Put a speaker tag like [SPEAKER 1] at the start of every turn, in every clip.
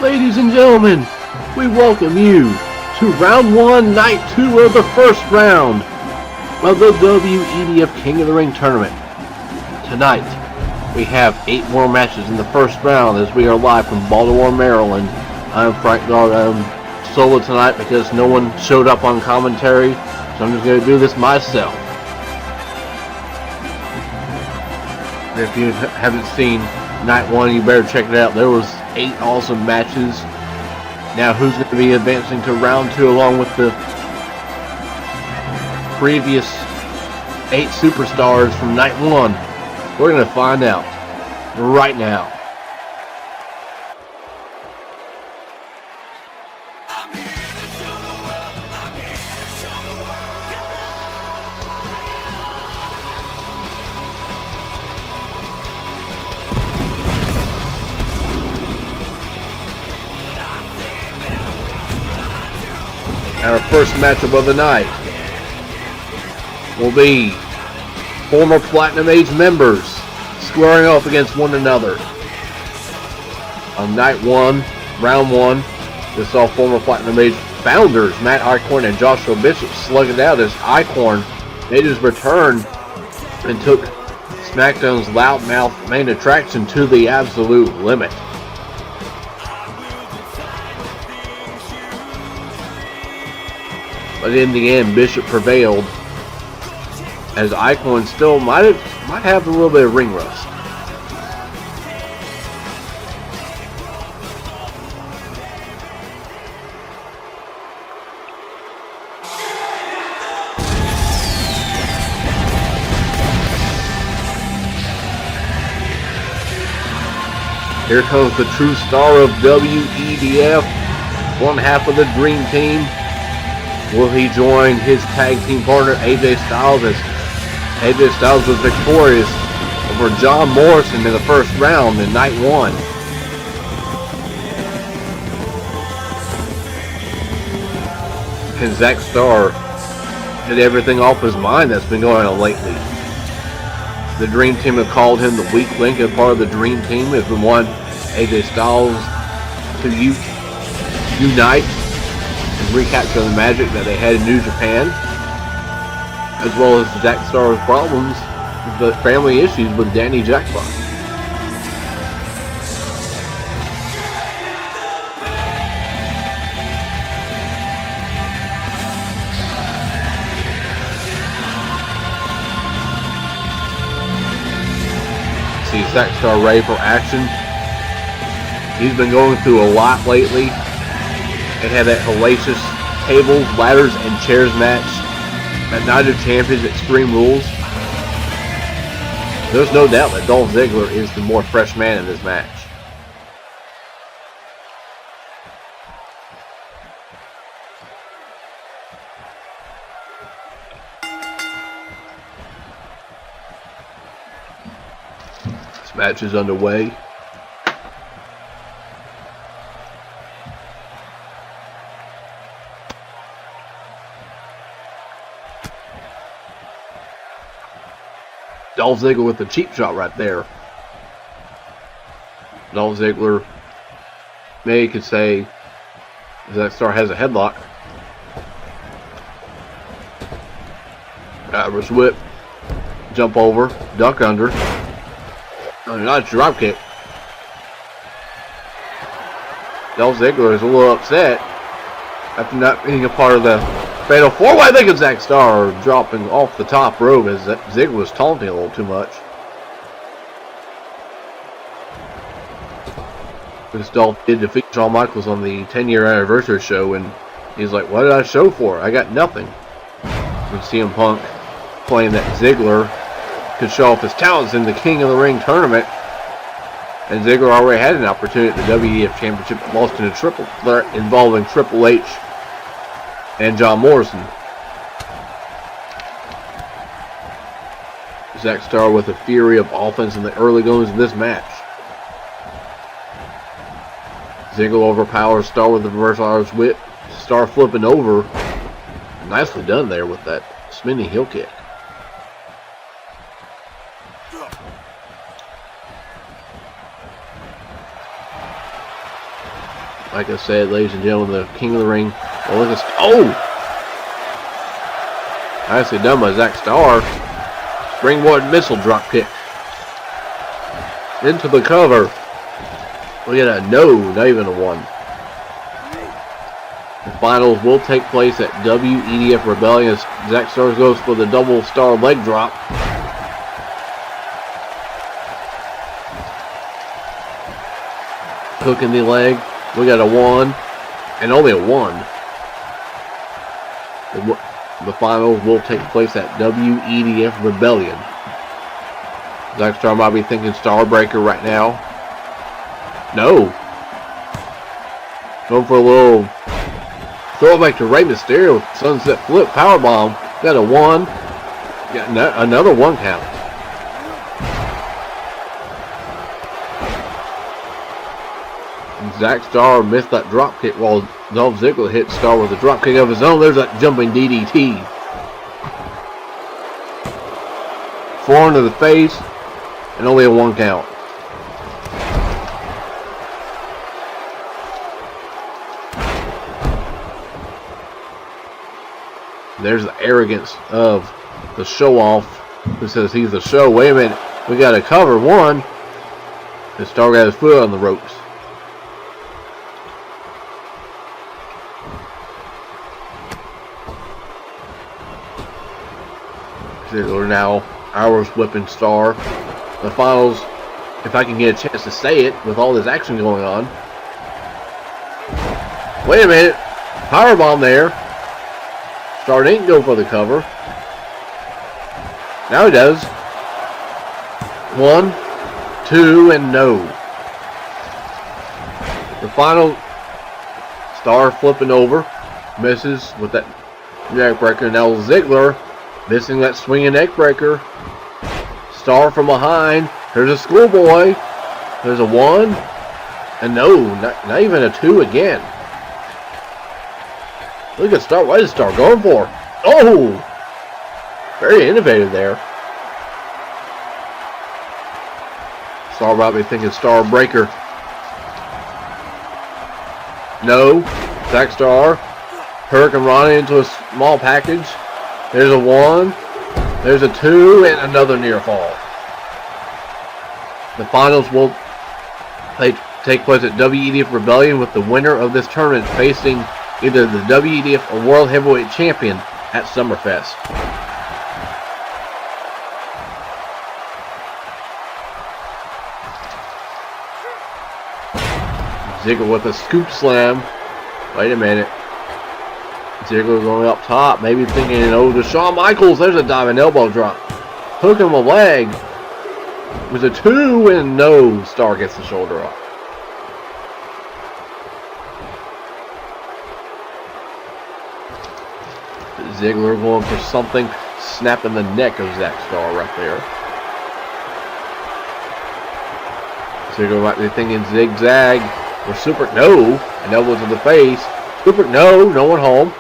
[SPEAKER 1] Ladies and gentlemen, we welcome you to round 1, night 2 of the first round of the WEDF King of the Ring tournament. Tonight, we have 8 more matches in the first round as we are live from Baltimore, Maryland. I'm Frank Dog. I'm solo tonight because no one showed up on commentary, so I'm just going to do this myself. If you haven't seen night 1, you better check it out. There was 8 awesome matches. Now who's going to be advancing to round 2 along with the previous 8 superstars from night 1? We're going to find out right now. Our first matchup of the night will be former Platinum Age members squaring off against one another. On night 1, round 1, we saw former Platinum Age founders Matt Icorn and Joshua Bishop slug it out as Icorn made his return and took Smackdown's loudmouth main attraction to the absolute limit. But in the end, Bishop prevailed, as Icorn still might have a little bit of ring rust. Here comes the true star of WEDF, one half of the Dream Team. Will he join his tag team partner AJ Styles, as AJ Styles was victorious over John Morrison in the first round in night 1. And Zack Starr did everything off his mind that's been going on lately. The Dream Team have called him the weak link, and part of the Dream Team has been wanting AJ Styles to unite and recapture the magic that they had in New Japan, as well as Zack Starr's problems with the family issues with Danny Jackpot. See Zack Starr ready for action. He's been going through a lot lately. They had that hellacious tables, ladders, and chairs match at Night of Champions Extreme Rules. There's no doubt that Dolph Ziggler is the more fresh man in this match. This match is underway. Dolph Ziggler with the cheap shot right there. Dolph Ziggler, maybe you could say, Zack Starr has a headlock. Irish whip, jump over, duck under. Oh, not a drop kick. Dolph Ziggler is a little upset after not being a part of the Fatal 4-way. I think of Zack Starr dropping off the top rope as Ziggler was taunting a little too much. Because Dolph did defeat Shawn Michaels on the 10-year anniversary show, and he's like, what did I show for? I got nothing. With CM Punk claiming that Ziggler could show off his talents in the King of the Ring tournament, and Ziggler already had an opportunity at the WEDF Championship, lost in a triple threat involving Triple H and John Morrison. Zack Starr with a fury of offense in the early goings of this match. Ziggler overpowers Starr with the reverse Irish whip. Starr flipping over. Nicely done there with that spinning heel kick. like I said, ladies and gentlemen, the King of the Ring. Oh, look at, oh! Nicely done by Zach Starr. Springboard missile drop kick. Into the cover. We got a no, not even a 1. The finals will take place at WEDF Rebellion. Zach Starr goes for the double star leg drop. Hook in the leg. We got a 1 and only a 1. The finals will take place at WEDF Rebellion. Zach Starr might be thinking Starbreaker right now. No. Going for a little throwback to Rey Mysterio with Sunset Flip Powerbomb. Got a 1. Got another 1 count. Zach Starr missed that drop kick while Dolph Ziggler hit Starr with a drop kick of his own. There's that jumping DDT. 4 into the face and only a 1 count. There's the arrogance of the show-off who says he's the show. Wait a minute, we got to cover 1. And Starr got his foot on the ropes. Ziggler now hours whipping Starr. The finals, if I can get a chance to say it with all this action going on. Wait a minute, powerbomb there. Starr didn't go for the cover. Now he does. 1, 2, and no. The final, Starr flipping over, misses with that neck breaker. Now Ziggler missing that swinging neck breaker. Starr from behind. There's a schoolboy. There's a 1. And no, not even a 2 again. Look at Starr. What is Starr going for? Oh! Very innovative there. Starr might be thinking Starbreaker. No. Zach Starr. Hurricane Ronnie into a small package. There's a 1. There's a 2 and another near fall. The finals will take place at WEDF Rebellion with the winner of this tournament facing either the WEDF or World Heavyweight Champion at Summerfest. Ziggler with a scoop slam. Wait a minute. Ziggler going up top, maybe thinking, oh, to Shawn Michaels, there's a diving elbow drop. Hook him a leg. There's a 2 and no. Starr gets the shoulder up. Ziggler going for something, snapping the neck of Zach Starr right there. Ziggler might be thinking zigzag or super, no, an elbow to the face. Super, no one home.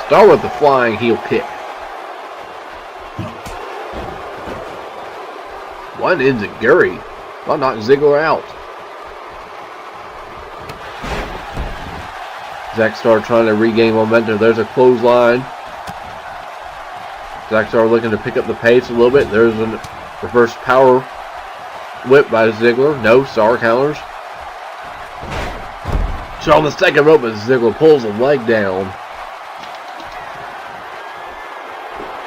[SPEAKER 1] Starr with the flying heel kick. One enziguri. Well, knock Ziggler out. Zach Starr trying to regain momentum. There's a clothesline. Zach Starr looking to pick up the pace a little bit. There's a reverse power whip by Ziggler. No, Starr counters. So on the second rope, but Ziggler pulls the leg down.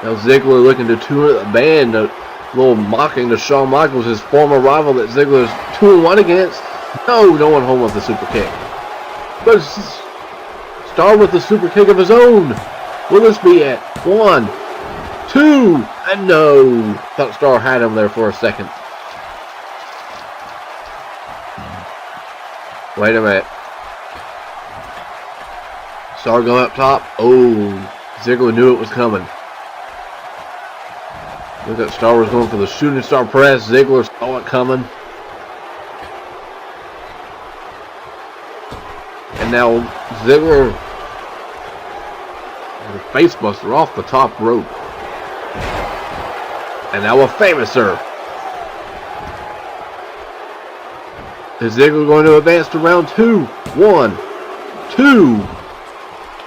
[SPEAKER 1] Now Ziggler looking to tune the band, a little mocking to Shawn Michaels, his former rival that Ziggler is 2-1 against. No one home with the super kick. But Starr with the super kick of his own. Will this be it? 1, 2, and no. Thought Starr had him there for a second. Wait a minute. Starr going up top. Oh, Ziggler knew it was coming. Look at Starr was going for the shooting star press. Ziggler saw it coming. And now Ziggler, the face buster off the top rope. And now a famouser. Is Ziggler going to advance to round 2? 1, 2,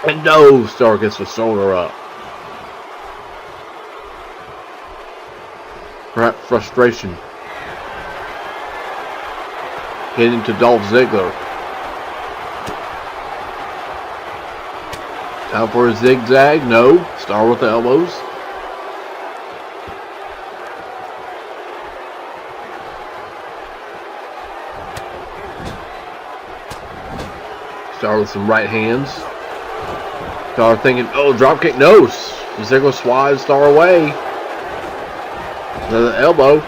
[SPEAKER 1] and no, Starr gets the shoulder up. Perhaps frustration. Getting to Dolph Ziggler. Time for a zigzag. No. Starr with the elbows. Starr with some right hands. Starr thinking, oh, dropkick. No. Ziggler swats Starr away. Another elbow.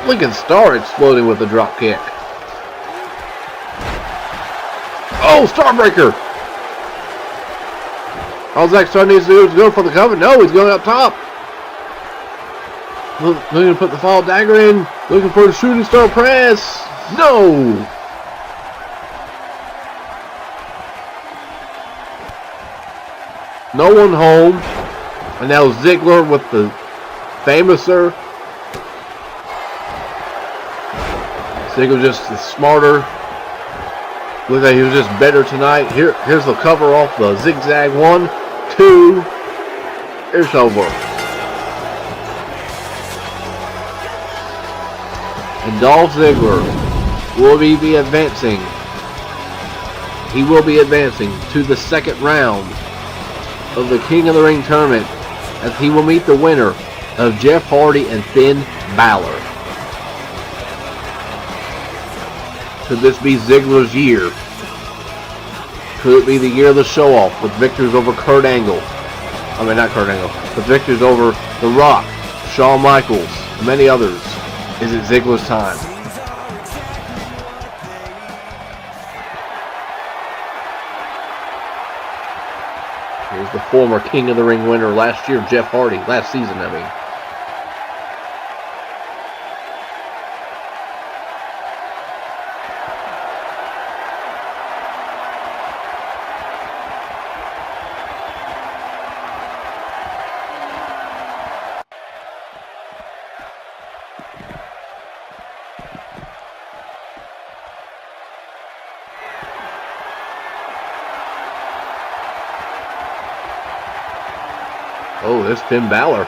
[SPEAKER 1] Look at Starr exploding with a drop kick. Oh, Starbreaker! All Zack Starr needs to do is go for the cover. No, he's going up top. Looking to put the fall dagger in. Looking for the shooting star press. No! No one home. And now Ziggler with the famouser. Ziggler just smarter. Looks like he was just better tonight. Here's the cover off the zigzag. 1, 2. It's over. And Dolph Ziggler will be advancing. He will be advancing to the second round of the King of the Ring tournament as he will meet the winner of Jeff Hardy and Finn Balor. Could this be Ziggler's year? Could it be the year of the show-off with victories over Kurt Angle? I mean, not Kurt Angle, but victories over The Rock, Shawn Michaels, and many others. Is it Ziggler's time? Here's the former King of the Ring winner last year, Jeff Hardy. Last season, I mean. Oh, there's Finn Balor.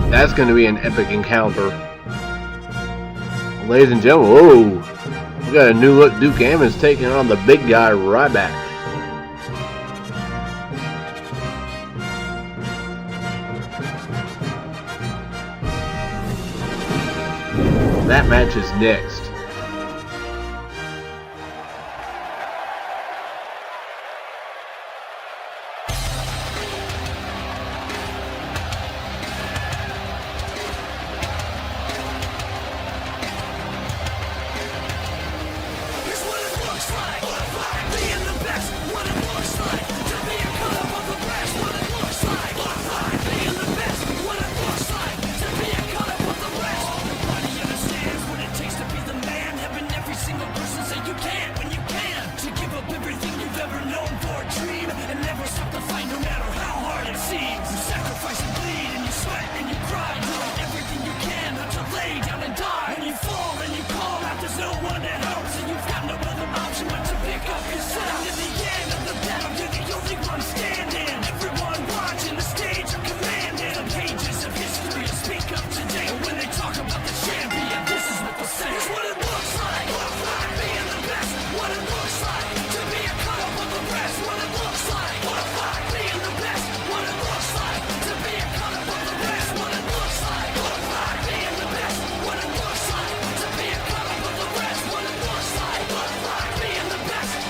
[SPEAKER 1] That's going to be an epic encounter. Ladies and gentlemen, whoa. We got a new look. Duke Ammons taking on the big guy, Ryback. That match is next.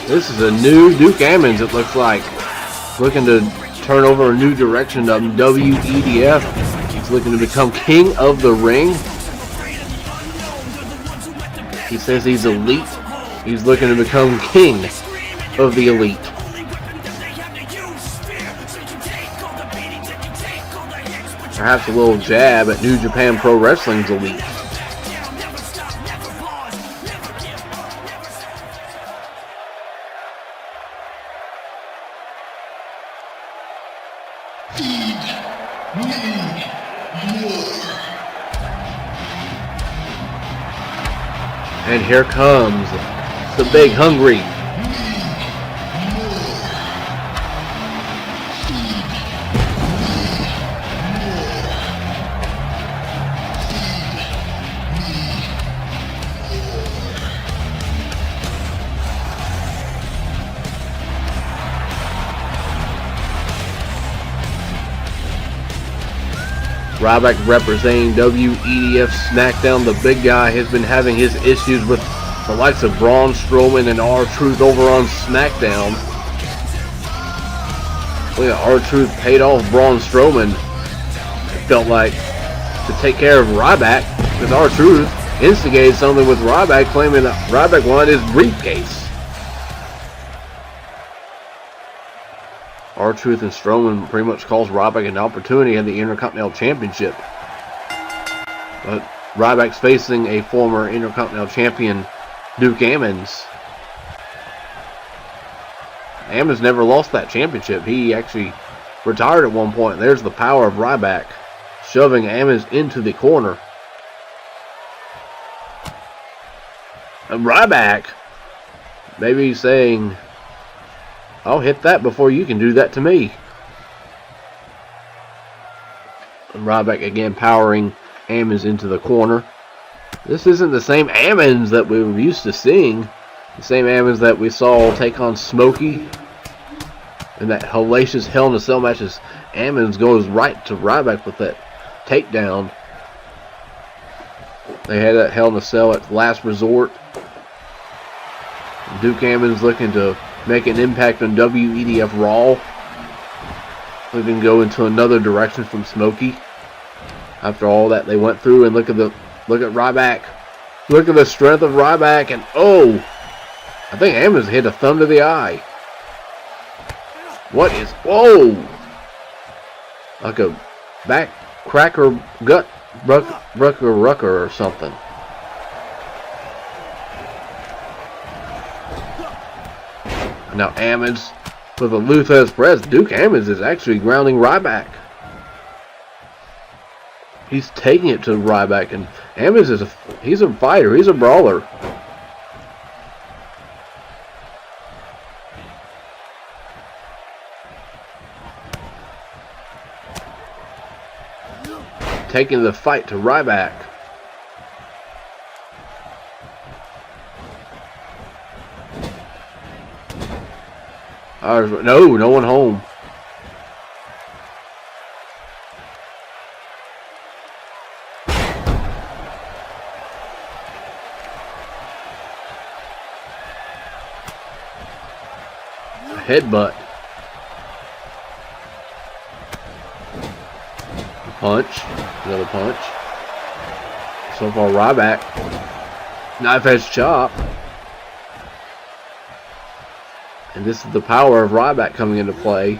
[SPEAKER 1] This is a new Duke Ammons, it looks like. Looking to turn over a new direction of WEDF. He's looking to become King of the Ring. He says he's elite. He's looking to become King of the Elite. Perhaps a little jab at New Japan Pro Wrestling's elite. And here comes the Big Hungry. Ryback representing WEDF Smackdown. The big guy has been having his issues with the likes of Braun Strowman and R-Truth over on Smackdown. Look at R-Truth paid off Braun Strowman. It felt like to take care of Ryback because R-Truth instigated something with Ryback, claiming that Ryback wanted his briefcase. R-Truth and Strowman pretty much calls Ryback an opportunity in the Intercontinental Championship. But Ryback's facing a former Intercontinental Champion, Duke Ammons. Ammons never lost that championship. He actually retired at one point. There's the power of Ryback, shoving Ammons into the corner. And Ryback, maybe saying, I'll hit that before you can do that to me. And Ryback again powering Ammons into the corner. This isn't the same Ammons that we were used to seeing. The same Ammons that we saw take on Smokey in that hellacious Hell in a Cell match. As Ammons goes right to Ryback with that takedown. They had that Hell in a Cell at Last Resort. Duke Ammons looking to make an impact on WEDF Raw. We can go into another direction from Smokey. After all that they went through, and look at Ryback. Look at the strength of Ryback, and oh, I think Ammons hit a thumb to the eye. What is, whoa, like a back cracker gut rucker or something. Now Ammons with a Luthez press. Duke Ammons is actually grounding Ryback. He's taking it to Ryback, and Ammons is he's a fighter. He's a brawler. Taking the fight to Ryback. No one home. Headbutt. Punch. Another punch. So far, Ryback. Knife edge chop. And this is the power of Ryback coming into play.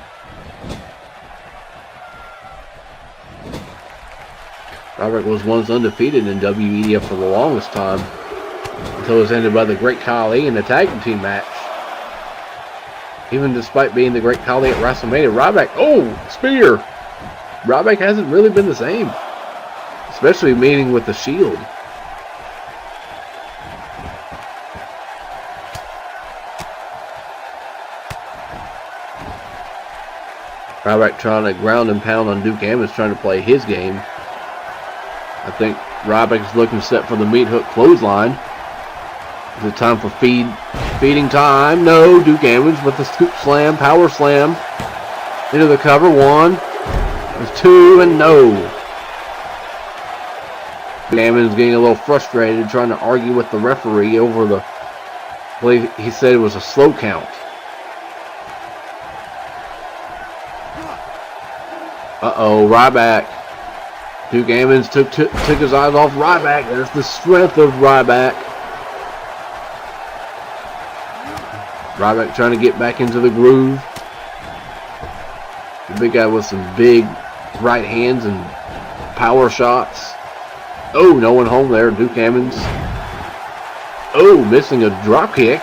[SPEAKER 1] Ryback was once undefeated in WEDF for the longest time, until it was ended by the Great Khali in the tag team match. Even despite being the Great Khali at WrestleMania, Ryback, oh, spear! Ryback hasn't really been the same, especially meeting with the Shield. Ryback trying to ground and pound on Duke Ammons, trying to play his game. I think Ryback is looking set for the meat hook clothesline. Is it time for feeding time? No, Duke Ammons with the scoop slam, power slam. Into the cover, 1, 2, and no. Duke Ammons getting a little frustrated, trying to argue with the referee over the, I believe he said it was a slow count. Uh-oh, Ryback. Duke Ammons took his eyes off Ryback. There's the strength of Ryback. Ryback trying to get back into the groove. The big guy with some big right hands and power shots. Oh, no one home there. Duke Ammons. Oh, missing a drop kick.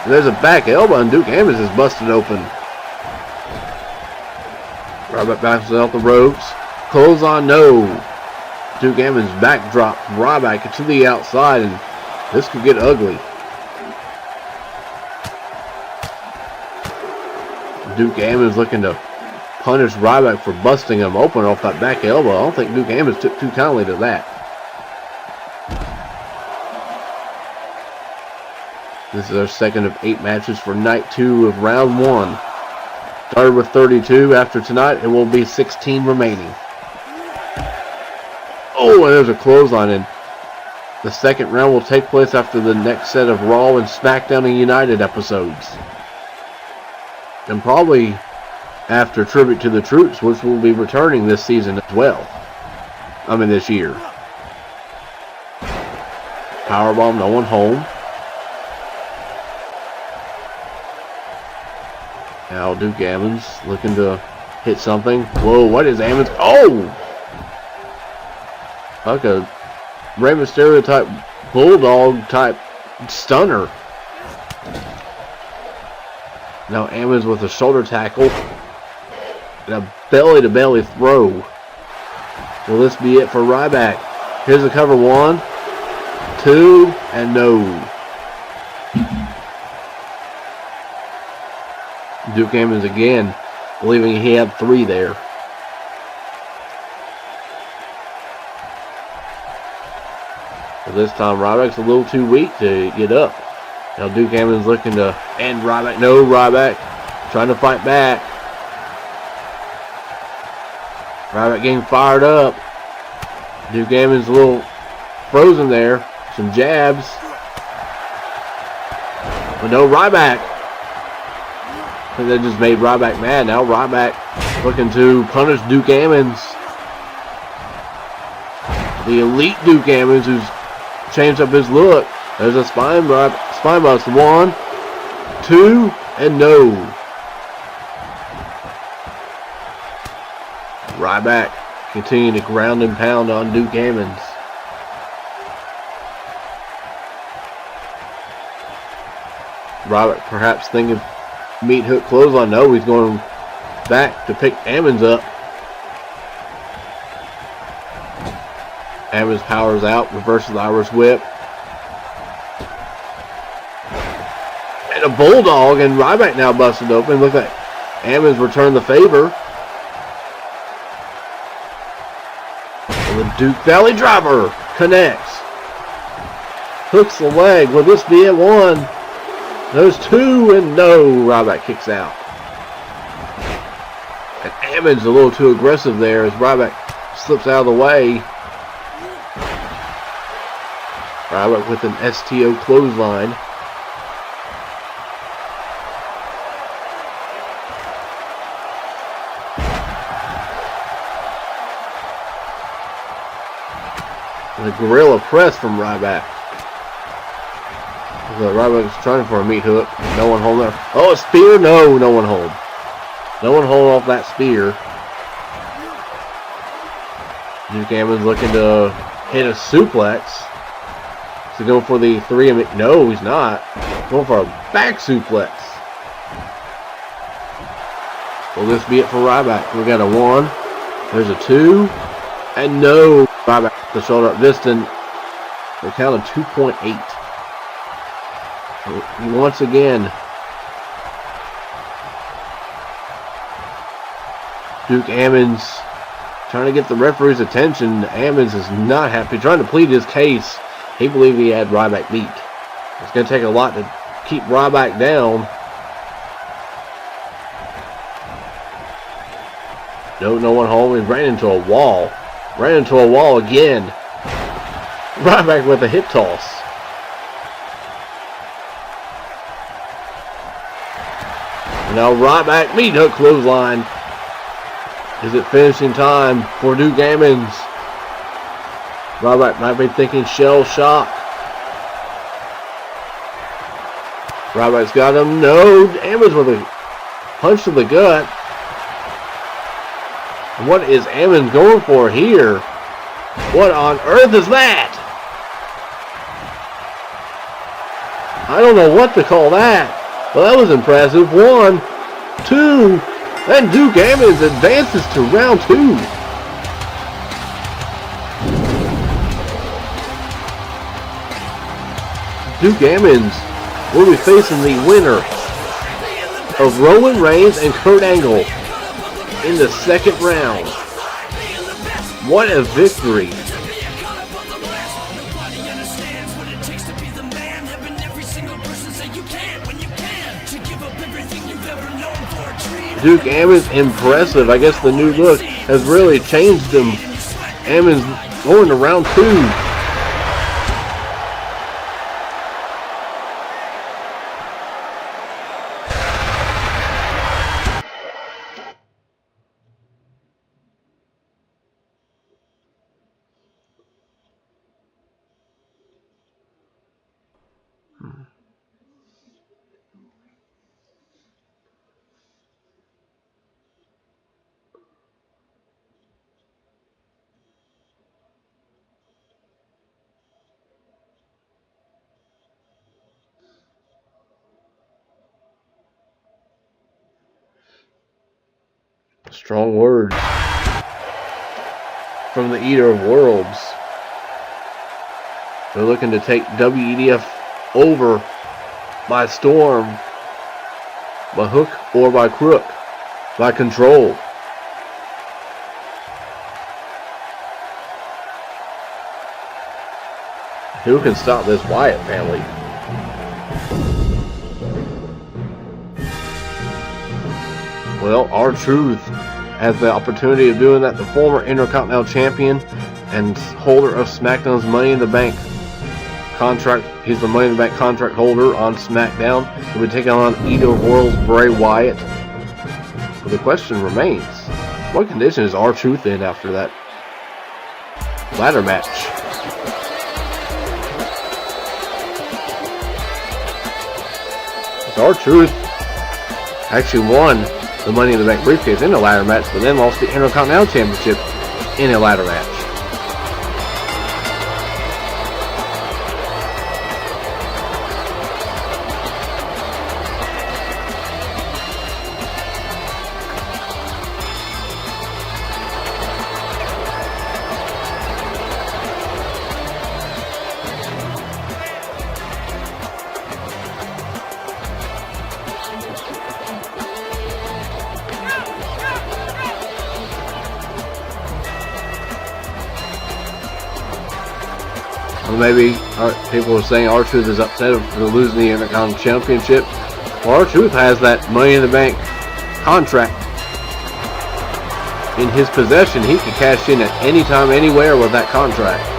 [SPEAKER 1] And there's a back elbow, and Duke Ammons is busted open. Ryback bounces out the ropes. Close on, no. Duke Ammons backdrop Ryback to the outside, and this could get ugly. Duke Ammons looking to punish Ryback for busting him open off that back elbow. I don't think Duke Ammons took too kindly to that. This is our second of 8 matches for night 2 of round 1. Started with 32. After tonight, it will be 16 remaining. Oh, and there's a clothesline, and the second round will take place after the next set of Raw and Smackdown and United episodes. And probably after Tribute to the Troops, which will be returning this season as well. I mean this year. Powerbomb, no one home. Now Duke Ammons looking to hit something. Whoa, what is Ammons? Oh! Like a Rey Mysterio type, bulldog type stunner. Now Ammons with a shoulder tackle and a belly-to-belly throw. Will this be it for Ryback? Here's the cover. 1, 2, and no. Duke Ammons again, believing he had 3 there. But this time Ryback's a little too weak to get up. Now Duke Ammons looking to end Ryback. No, Ryback trying to fight back. Ryback getting fired up. Duke Ammons a little frozen there. Some jabs. But no, Ryback. And that just made Ryback mad. Now Ryback looking to punish Duke Ammons. The elite Duke Ammons who's changed up his look. There's a spine bust. 1, 2, and no. Ryback continuing to ground and pound on Duke Ammons. Ryback perhaps thinking meat hook clothesline. No, he's going back to pick Ammons up. Ammons powers out, reverses the Irish whip. And a bulldog, and Ryback now busted open. Look like Ammons returned the favor. And the Duke Valley driver connects. Hooks the leg. Will this be it? 1. There's 2, and no. Ryback kicks out. And Ammons a little too aggressive there as Ryback slips out of the way. Ryback with an STO clothesline. And a gorilla press from Ryback. Ryback's trying for a meat hook. No one hold there. Oh, a spear? No, no one hold. No one hold off that spear. Duke Ammons looking to hit a suplex. So going for the 3. No, he's not. Going for a back suplex. Will this be it for Ryback? We got a 1. There's a 2. And no. Ryback the shoulder up. Distant. We count of 2.8. Once again, Duke Ammons trying to get the referee's attention. Ammons is not happy, trying to plead his case. He believed he had Ryback beat. It's going to take a lot to keep Ryback down. No one home. He ran into a wall. Ran into a wall again. Ryback with a hip toss. Now Ryback meat hook clothesline. Is it finishing time for Duke Ammons? Ryback might be thinking shell shock. Ryback's got him. No, Ammons with a punch to the gut. What is Ammons going for here? What on earth is that? I don't know what to call that. Well, that was impressive. 1, 2, and Duke Ammons advances to round 2. Duke Ammons will be facing the winner of Roman Reigns and Kurt Angle in the second round. What a victory. Duke Ammons, impressive. I guess the new look has really changed him. Ammons going to round 2. Strong words from the Eater of Worlds. They're looking to take WEDF over by storm, by hook or by crook, by control. Who can stop this Wyatt family? Well, R-Truth has the opportunity of doing that. The former Intercontinental Champion and holder of SmackDown's Money in the Bank contract. He's the Money in the Bank contract holder on SmackDown. He'll be taking on Eater of Worlds Bray Wyatt. But the question remains, what condition is R-Truth in after that ladder match? R-Truth actually won the Money in the Bank briefcase in a ladder match, but then lost the Intercontinental Championship in a ladder match. Maybe people are saying R-Truth is upset for losing the Intercontinental Championship. Well, R-Truth has that Money in the Bank contract in his possession. He can cash in at any time, anywhere with that contract.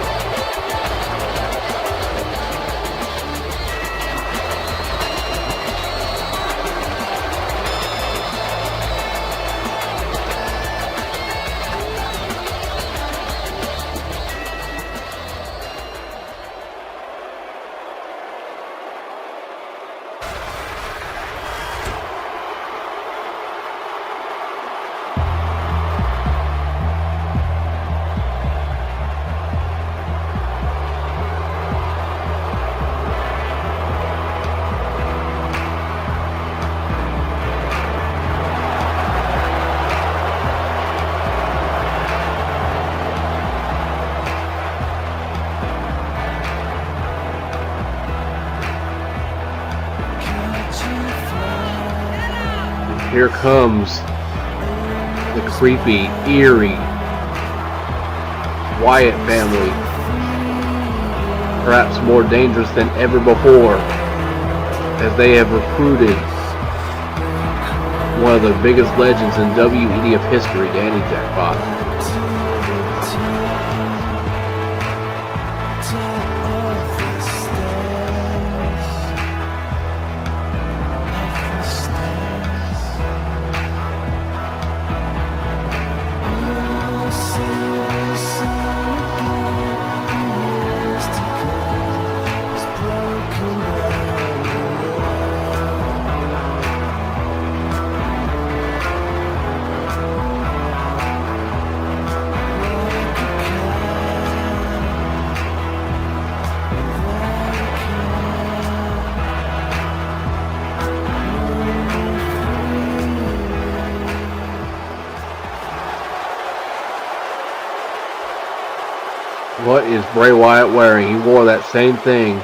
[SPEAKER 1] Here comes the creepy, eerie Wyatt family. Perhaps more dangerous than ever before, as they have recruited one of the biggest legends in WEDF history, Danny Jackpot. What is Bray Wyatt wearing? He wore that same thing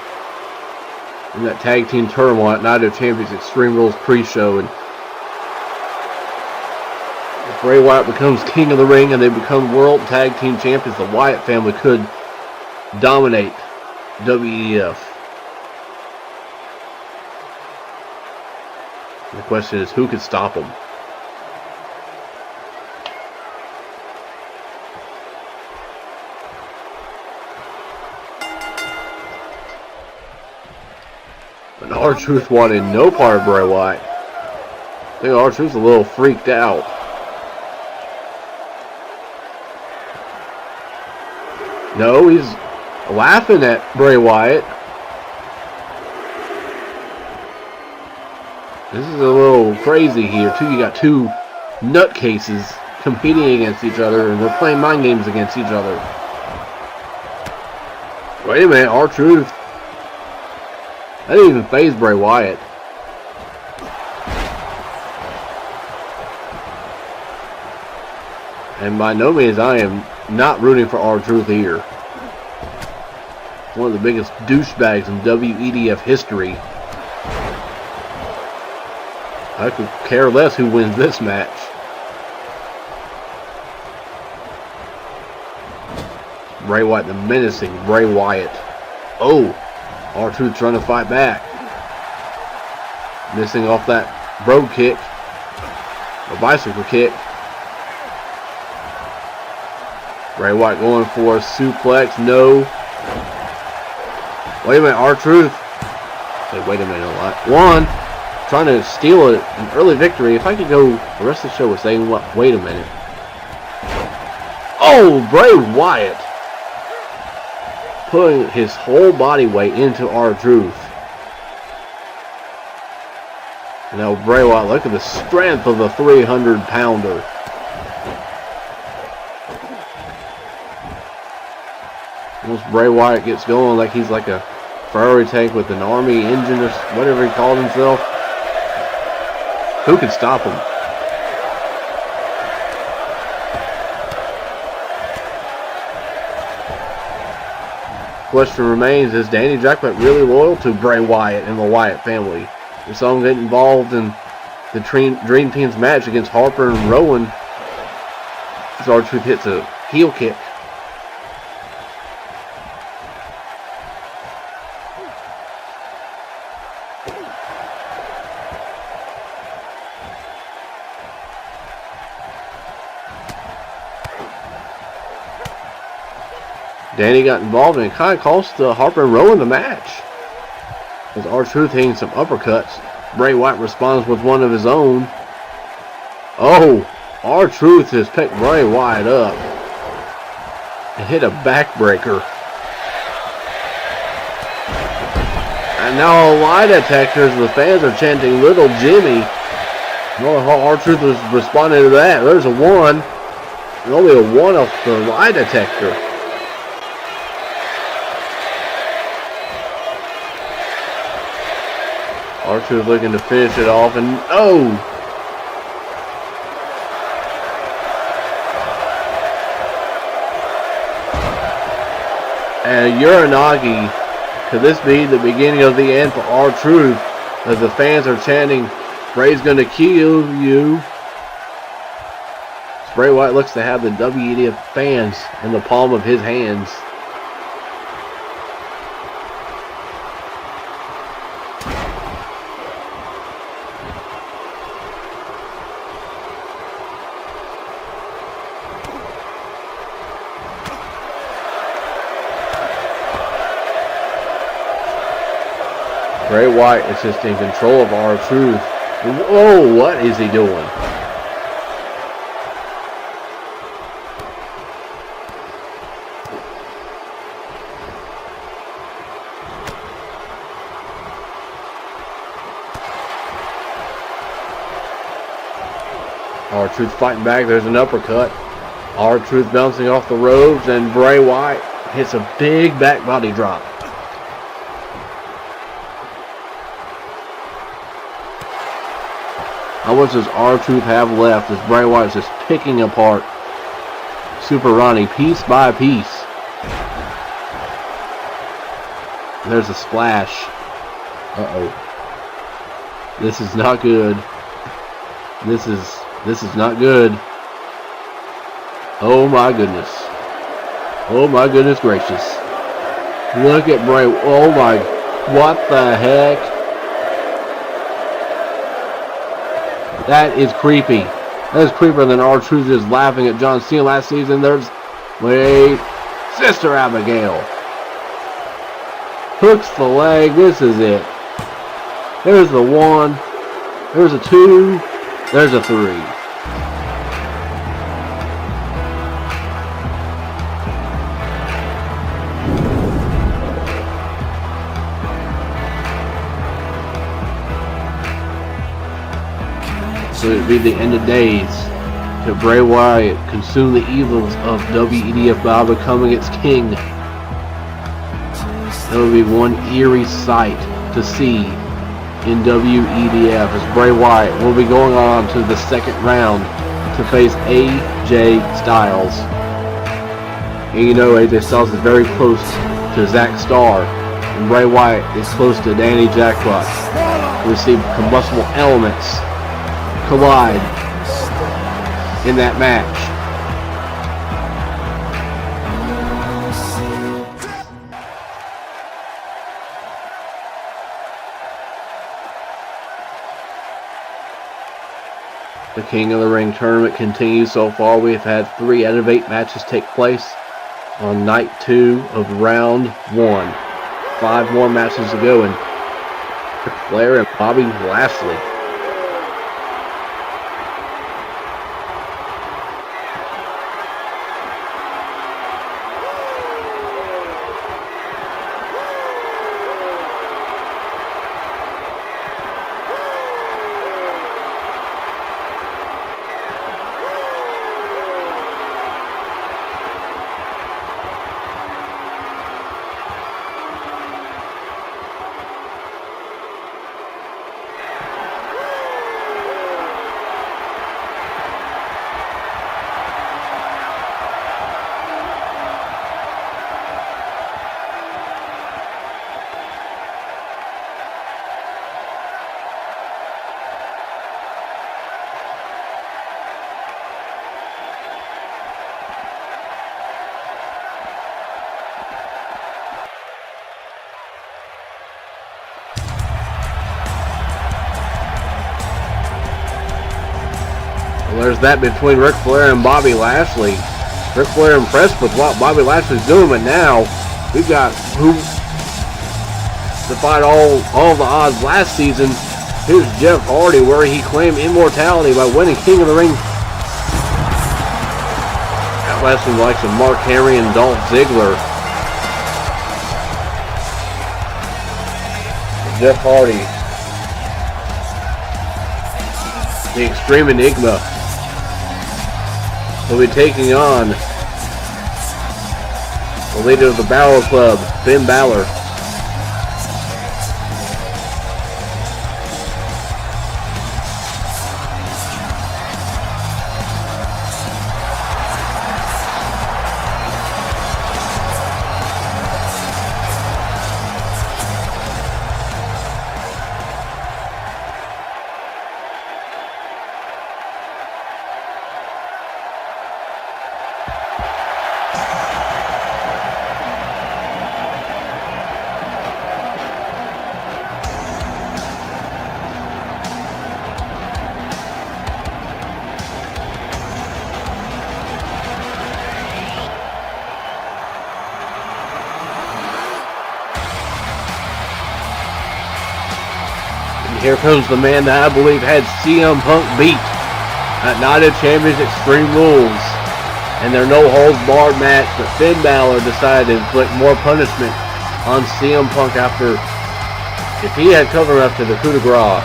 [SPEAKER 1] in that tag team tournament at Night of Champions Extreme Rules pre-show, and if Bray Wyatt becomes king of the ring and they become world tag team champions, the Wyatt family could dominate WEDF. The question is, who could stop them? And R-Truth wanted no part of Bray Wyatt. I think R-Truth's a little freaked out. No, he's laughing at Bray Wyatt. This is a little crazy here, too. You got two nutcases competing against each other, and they're playing mind games against each other. Wait a minute, R-Truth. That didn't even faze Bray Wyatt. And by no means I am not rooting for R-Truth here. One of the biggest douchebags in WEDF history. I could care less who wins this match. Bray Wyatt, the menacing Bray Wyatt. Oh, R-Truth trying to fight back. Missing off that brogue kick. A bicycle kick. Bray Wyatt going for a suplex. No. Wait a minute, R-Truth. Say, wait a minute. One. Trying to steal an early victory. If I could go the rest of the show with saying, what? Wait a minute. Oh, Bray Wyatt. Putting his whole body weight into R-Truth. Now Bray Wyatt, look at the strength of the 300-pounder. Once Bray Wyatt gets going, like he's like a Ferrari tank with an army engine or whatever he called himself. Who can stop him? Question remains, is Danny Jackpot really loyal to Bray Wyatt and the Wyatt family? We saw him get involved in the Dream Team's match against Harper and Rowan. As R-Truth hits a heel kick. Danny got involved and it kind of cost Harper and Rowan the match. As R-Truth hitting some uppercuts, Bray Wyatt responds with one of his own. Oh, R-Truth has picked Bray Wyatt up and hit a backbreaker. And now a lie detectors, the fans are chanting Little Jimmy. I don't know how R-Truth was responding to that. There's a one. And only a one off the lie detector. R-Truth looking to finish it off, and oh! And Uranagi, could this be the beginning of the end for R-Truth? As the fans are chanting, Bray's gonna kill you. Bray Wyatt looks to have the WEDF fans in the palm of his hands. Bray Wyatt is just in control of R-Truth. Whoa, what is he doing? R-Truth fighting back. There's an uppercut. R-Truth bouncing off the ropes, and Bray Wyatt hits a big back body drop. How much does R-Truth have left as Bray Wyatt is just picking apart Super Ronnie piece by piece? There's a splash. Uh-oh. This is not good. This is not good. Oh my goodness. Oh my goodness gracious. Look at Bray. Oh my. What the heck? That is creepy. That is creepier than R-Truth is laughing at John Cena last season. Wait. Sister Abigail. Hooks the leg. This is it. There's the 1. There's a 2. There's a 3. So it'd be the end of days to Bray Wyatt consume the evils of WEDF by becoming its king. That would be one eerie sight to see in WEDF as Bray Wyatt will be going on to the second round to face AJ Styles. And you know AJ Styles is very close to Starr, and Bray Wyatt is close to Danny Jackpot. We see combustible elements collide in that match. The King of the Ring tournament continues. So far we have had 3 out of 8 matches take place on night 2 of round 1. 5 more matches to go, and Ric Flair and Bobby Lashley. There's that between Ric Flair and Bobby Lashley. Ric Flair impressed with what Bobby Lashley's doing, but now we've got who defied all the odds last season. Here's Jeff Hardy, where he claimed immortality by winning King of the Ring. Outlasting the likes of Mark Henry and Dolph Ziggler. Jeff Hardy, the Extreme Enigma, will be taking on the leader of the Balor Club, Finn Balor. Here comes the man that I believe had CM Punk beat at Night of Champions Extreme Rules. And their no-holds-barred match, but Finn Balor decided to inflict more punishment on CM Punk after, if he had covered up to the coup de grace,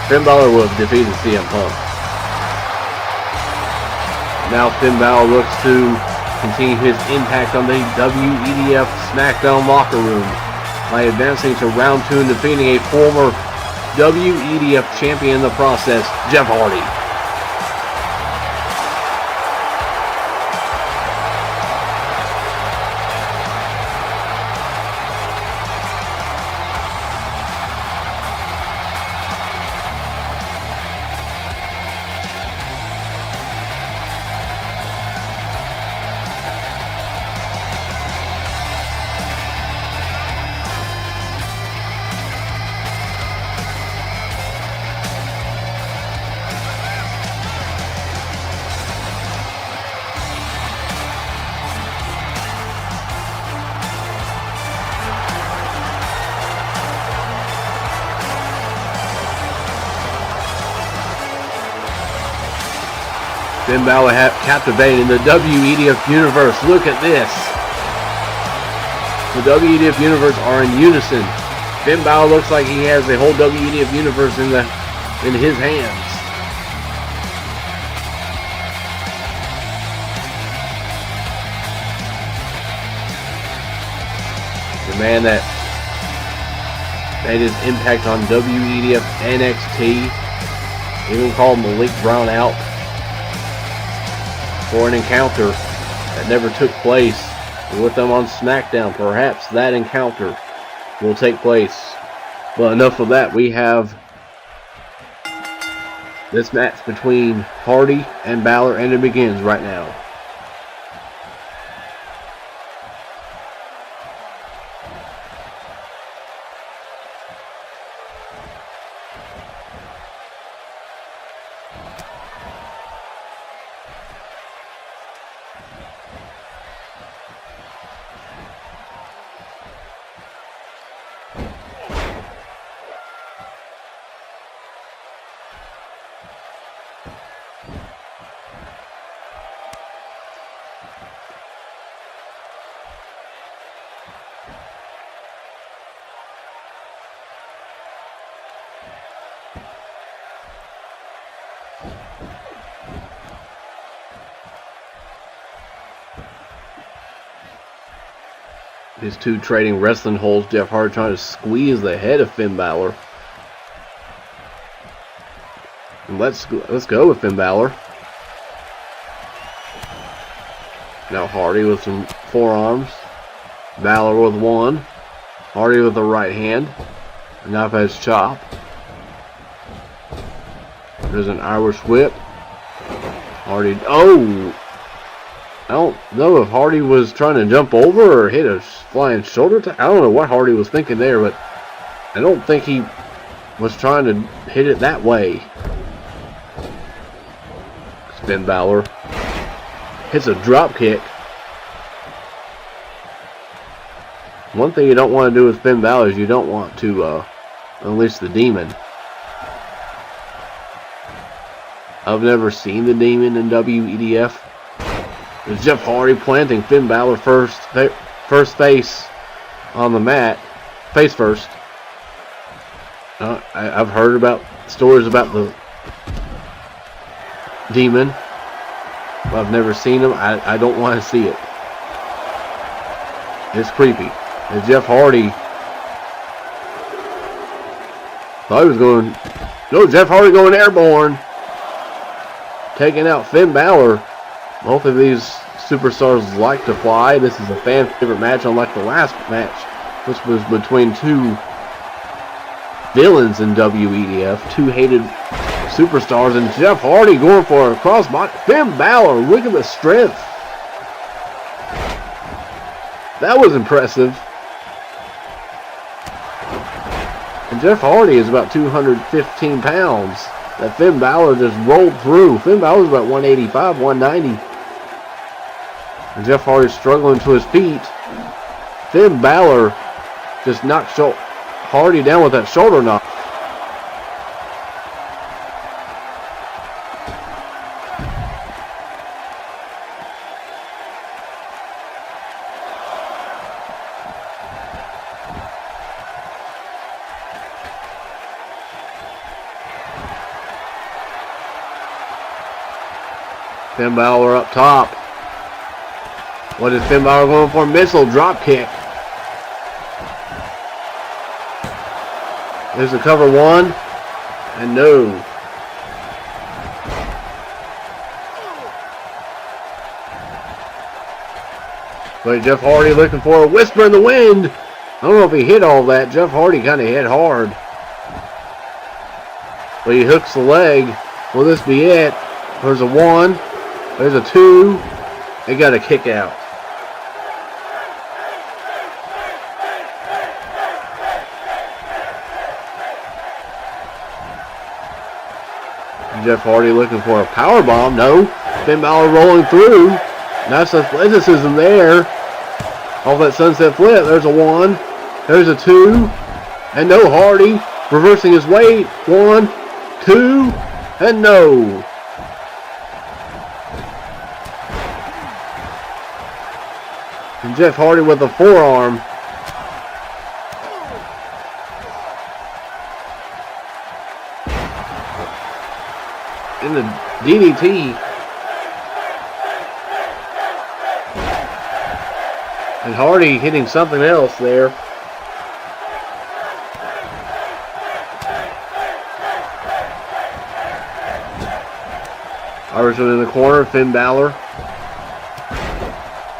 [SPEAKER 1] Finn Balor would have defeated CM Punk. Now Finn Balor looks to continue his impact on the WEDF Smackdown locker room by advancing to round 2 and defeating a former WEDF champion in the process, Jeff Hardy. Finn Balor captivating the WEDF Universe. Look at this. The WEDF Universe are in unison. Finn Balor looks like he has the whole WEDF Universe in his hands. The man that made his impact on WEDF NXT, even called Malik Brown out for an encounter that never took place with them on Smackdown. Perhaps that encounter will take place. But enough of that. We have this match between Hardy and Balor, and it begins right now. These two trading wrestling holds. Jeff Hardy trying to squeeze the head of Finn Balor. And let's go with Finn Balor. Now Hardy with some forearms. Balor with one. Hardy with the right hand. A knife edge chop. There's an Irish whip. Hardy. Oh! I don't know if Hardy was trying to jump over or hit a flying shoulder tap. I don't know what Hardy was thinking there, but I don't think he was trying to hit it that way. Finn Balor hits a drop kick. One thing you don't want to do with Finn Balor is you don't want to unleash the demon. I've never seen the demon in WEDF. It's Jeff Hardy planting Finn Balor first face on the mat, face first. I've heard about stories about the demon, but I've never seen him. I don't want to see it. It's creepy. And Jeff Hardy thought he was going. No, Jeff Hardy going airborne, taking out Finn Balor. Both of these superstars like to fly. This is a fan favorite match, unlike the last match, which was between two villains in WEDF, two hated superstars, and Jeff Hardy going for a crossbody. Finn Balor, look at the strength. That was impressive. And Jeff Hardy is about 215 pounds. That Finn Balor just rolled through. Finn Balor's about 185, 190. And Jeff Hardy's struggling to his feet. Finn Balor just knocked Hardy down with that shoulder knock. Finn Balor up top. What is Finn Balor going for? Missile drop kick. There's a cover one. And no. But Jeff Hardy looking for a whisper in the wind. I don't know if he hit all that. Jeff Hardy kind of hit hard. But he hooks the leg. Will this be it? There's a one. There's a two. They got a kick out. Jeff Hardy looking for a power bomb. No. Finn Balor rolling through. Nice athleticism there. Off that sunset flip. There's a one. There's a two. And no. Hardy reversing his weight. One, two, and no. And Jeff Hardy with a forearm. In the DDT. And Hardy hitting something else there. Irishman in the corner, Finn Balor.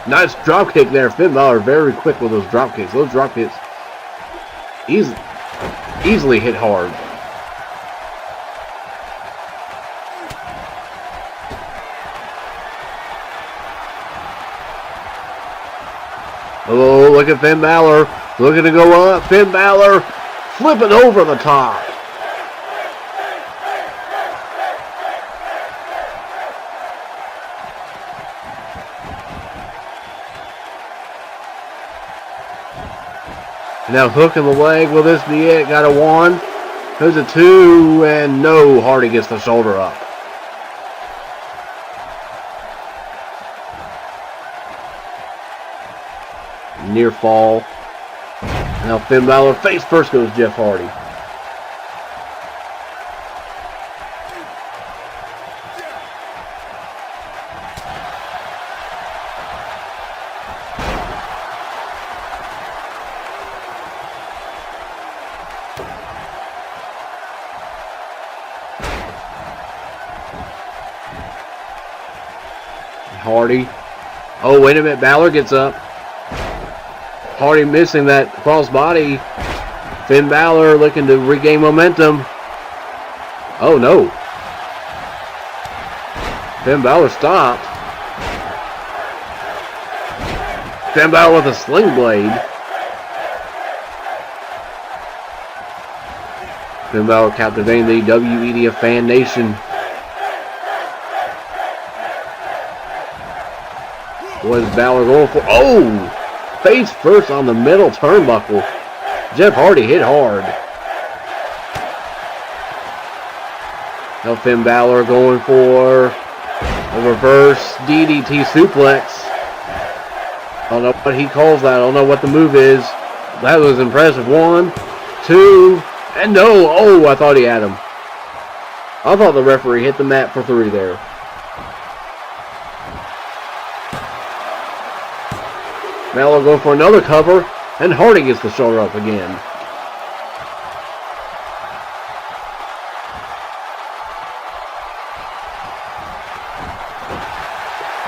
[SPEAKER 1] Nice drop kick there. Finn Balor very quick with those drop kicks. Those drop kicks easily hit hard. Oh, look at Finn Balor. Looking to go up. Finn Balor flipping over the top. And now hook in the leg. Will this be it? Got a 1. There's a 2. And no. Hardy gets the shoulder up. Near fall. Now Finn Balor face first goes Jeff Hardy. Hardy. Oh, wait a minute. Balor gets up. Hardy missing that crossbody. Finn Balor looking to regain momentum. Oh no. Finn Balor stopped. Finn Balor with a sling blade. Finn Balor captivating the WEDF fan nation. What is Balor going for? Oh! Face first on the middle turnbuckle. Jeff Hardy hit hard. Now Finn Balor going for a reverse DDT suplex. I don't know what he calls that. I don't know what the move is. That was impressive. 1, 2, and no. Oh, I thought he had him. I thought the referee hit the mat for 3 there. Balor go for another cover, and Hardy gets the shoulder up again.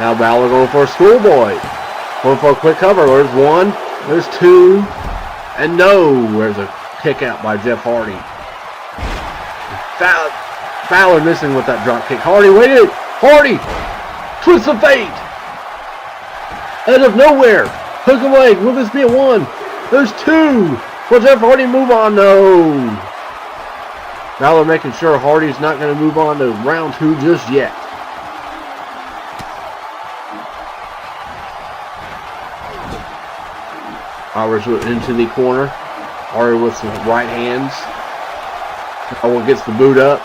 [SPEAKER 1] Now Balor going for a schoolboy. Going for a quick cover. There's 1, there's 2, and no. There's a kick out by Jeff Hardy. Balor missing with that drop kick. Hardy waited. Hardy! Twist of fate! Out of nowhere! Hook and leg. Will this be a 1? There's 2. Will Jeff Hardy move on? No. Balor making sure Hardy's not going to move on to round 2 just yet. Irish into the corner. Hardy with some right hands. Balor gets the boot up.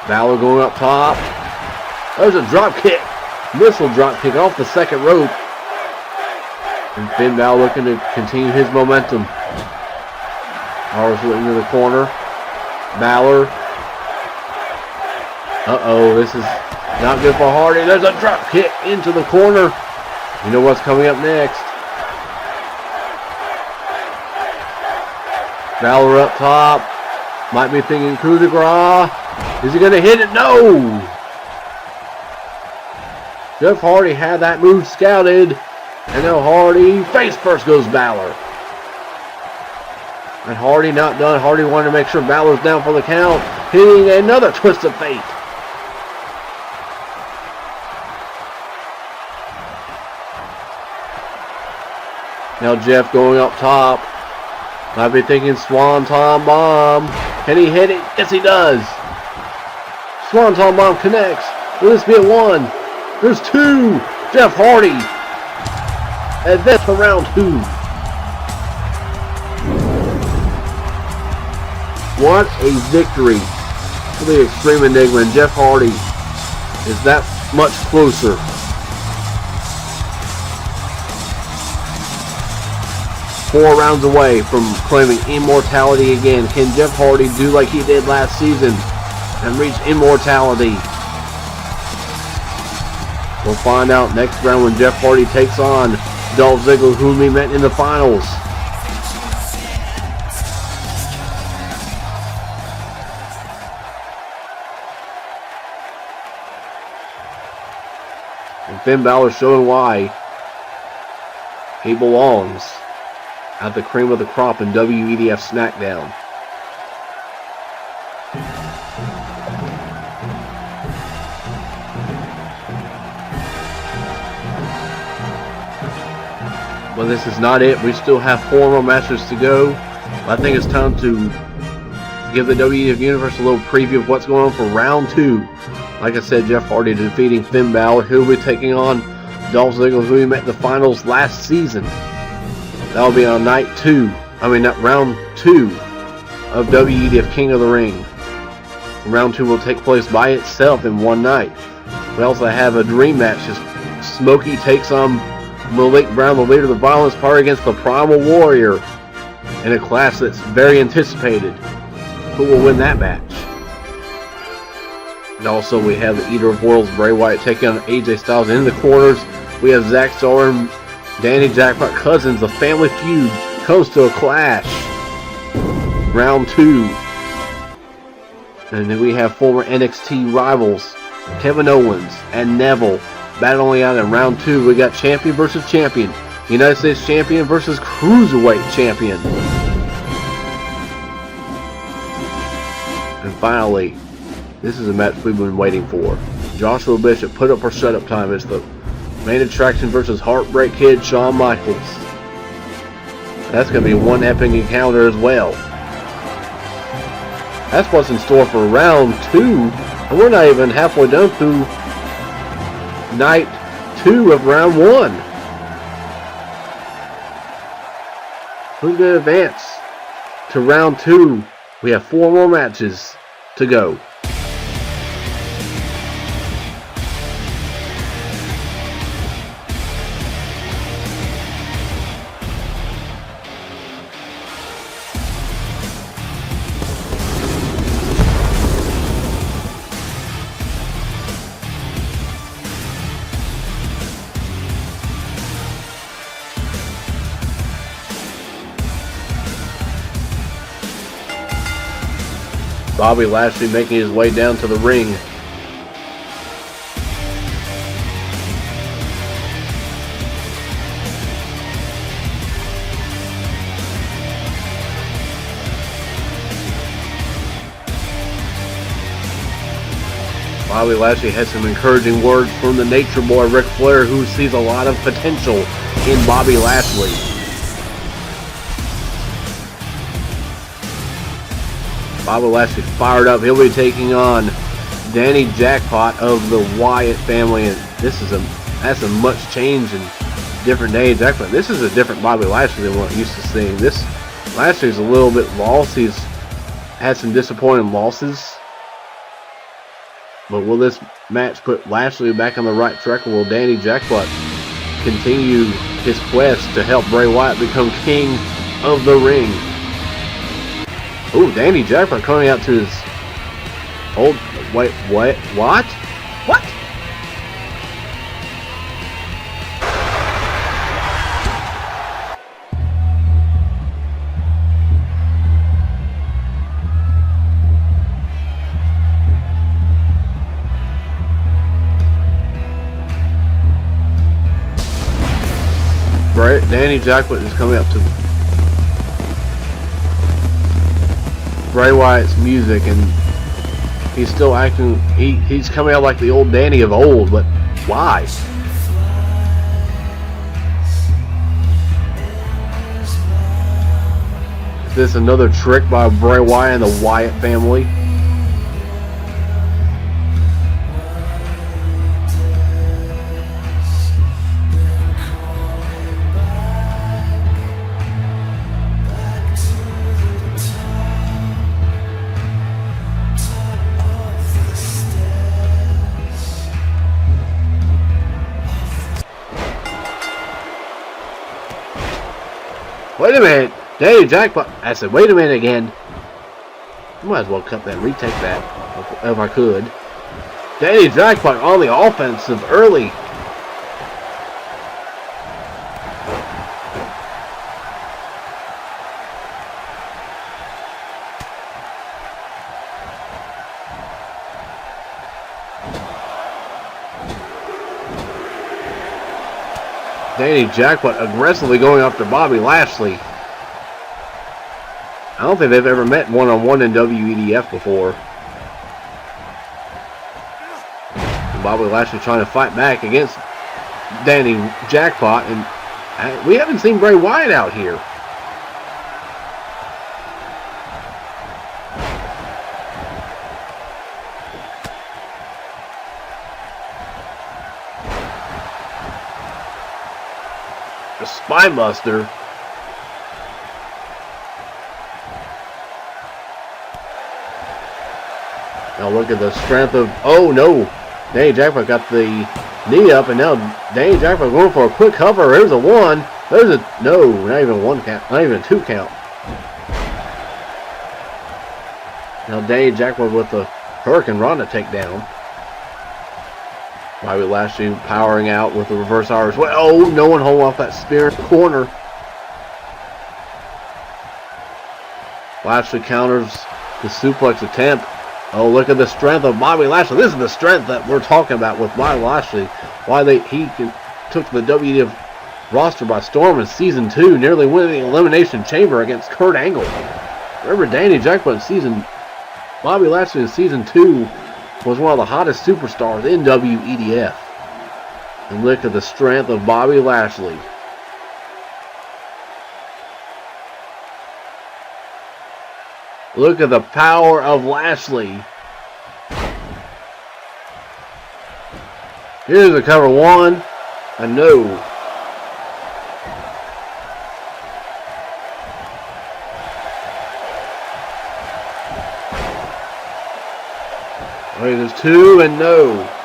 [SPEAKER 1] Balor going up top. There's a drop kick. Missile drop kick off the second rope. And Finn Balor looking to continue his momentum. Balor's into the corner. Balor. Uh-oh, this is not good for Hardy. There's a drop kick into the corner. You know what's coming up next. Balor up top. Might be thinking coup de grace. Is he going to hit it? No! Jeff Hardy had that move scouted. And now Hardy, face first goes Balor. And Hardy not done. Hardy wanted to make sure Balor's down for the count. Hitting another twist of fate. Now Jeff going up top. Might be thinking Swanton Bomb. Can he hit it? Yes, he does. Swanton Bomb connects. Will this be a 1? There's 2. Jeff Hardy. And that's for round 2. What a victory for the Extreme Enigma. And Jeff Hardy is that much closer 4 rounds away from claiming immortality again. Can Jeff Hardy do like he did last season and reach immortality? We'll find out next round when Jeff Hardy takes on Dolph Ziggler, whom we met in the finals. And Finn Balor showing why he belongs at the cream of the crop in WEDF Smackdown. But this is not it. We still have 4 more matches to go. I think it's time to give the WEDF Universe a little preview of what's going on for round 2. Like I said, Jeff Hardy defeating Finn Balor. He'll be taking on Dolph Ziggler, who we met in the finals last season. That'll be on round 2 of WEDF King of the Ring. Round 2 will take place by itself in one night. We also have a dream match as Smokey takes on Malik Brown, the leader of the Violence Party, against the Primal Warrior in a clash that's very anticipated. Who will win that match? And also we have the Eater of Worlds, Bray Wyatt, taking on AJ Styles in the corners. We have Starr and Danny Jackpot Cousins. The family feud comes to a clash. Round 2. And then we have former NXT rivals Kevin Owens and Neville battling out in round 2. We got champion versus champion. United States champion versus cruiserweight champion. And finally, this is a match we've been waiting for. Joshua Bishop, put up or shut up time. It's the main attraction versus Heartbreak Kid Shawn Michaels. That's going to be one epic encounter as well. That's what's in store for round 2. And we're not even halfway done through night 2 of round 1. Who's going to advance to round 2? We have 4 more matches to go. Bobby Lashley making his way down to the ring. Bobby Lashley had some encouraging words from the Nature Boy Ric Flair, who sees a lot of potential in Bobby Lashley. Bobby Lashley fired up. He'll be taking on Danny Jackpot of the Wyatt family, and that's a much change in different day. Jackpot. This is a different Bobby Lashley than what I'm used to seeing. This Lashley's a little bit lost. He's had some disappointing losses. But will this match put Lashley back on the right track, or will Danny Jackpot continue his quest to help Bray Wyatt become king of the ring? Ooh, Danny Jackpot coming out to his old... Wait, what? What? What? Danny Jackpot is coming up to Bray Wyatt's music, and he's still acting, he's coming out like the old Danny of old, but why? Is this another trick by Bray Wyatt and the Wyatt family? Wait a minute. Danny Jackpot. I said, wait a minute again. Might as well cut that, retake that, if I could. Danny Jackpot on the offensive early. Danny Jackpot aggressively going after Bobby Lashley. I don't think they've ever met one-on-one in WEDF before. And Bobby Lashley trying to fight back against Danny Jackpot, and we haven't seen Bray Wyatt out here. A spine buster. Now look at the strength of, oh no, Danny Jackpot got the knee up, and now Danny Jackpot going for a quick cover. There's a one. There's a, no, not even one count, not even a 2 count. Now Danny Jackpot with the Hurricane Rana takedown. Bobby Lashley powering out with the reverse Irish. Well, oh, no one holding off that spear in the corner. Lashley counters the suplex attempt. Oh, look at the strength of Bobby Lashley. This is the strength that we're talking about with Bobby Lashley. Why he took the WWF roster by storm in Season 2, nearly winning the Elimination Chamber against Kurt Angle. Remember Danny Jackpot in Season... Bobby Lashley in Season 2 was one of the hottest superstars in WEDF. And look at the strength of Bobby Lashley. Look at the power of Lashley. Here's a cover one. A no. Wait, there's 2 and no.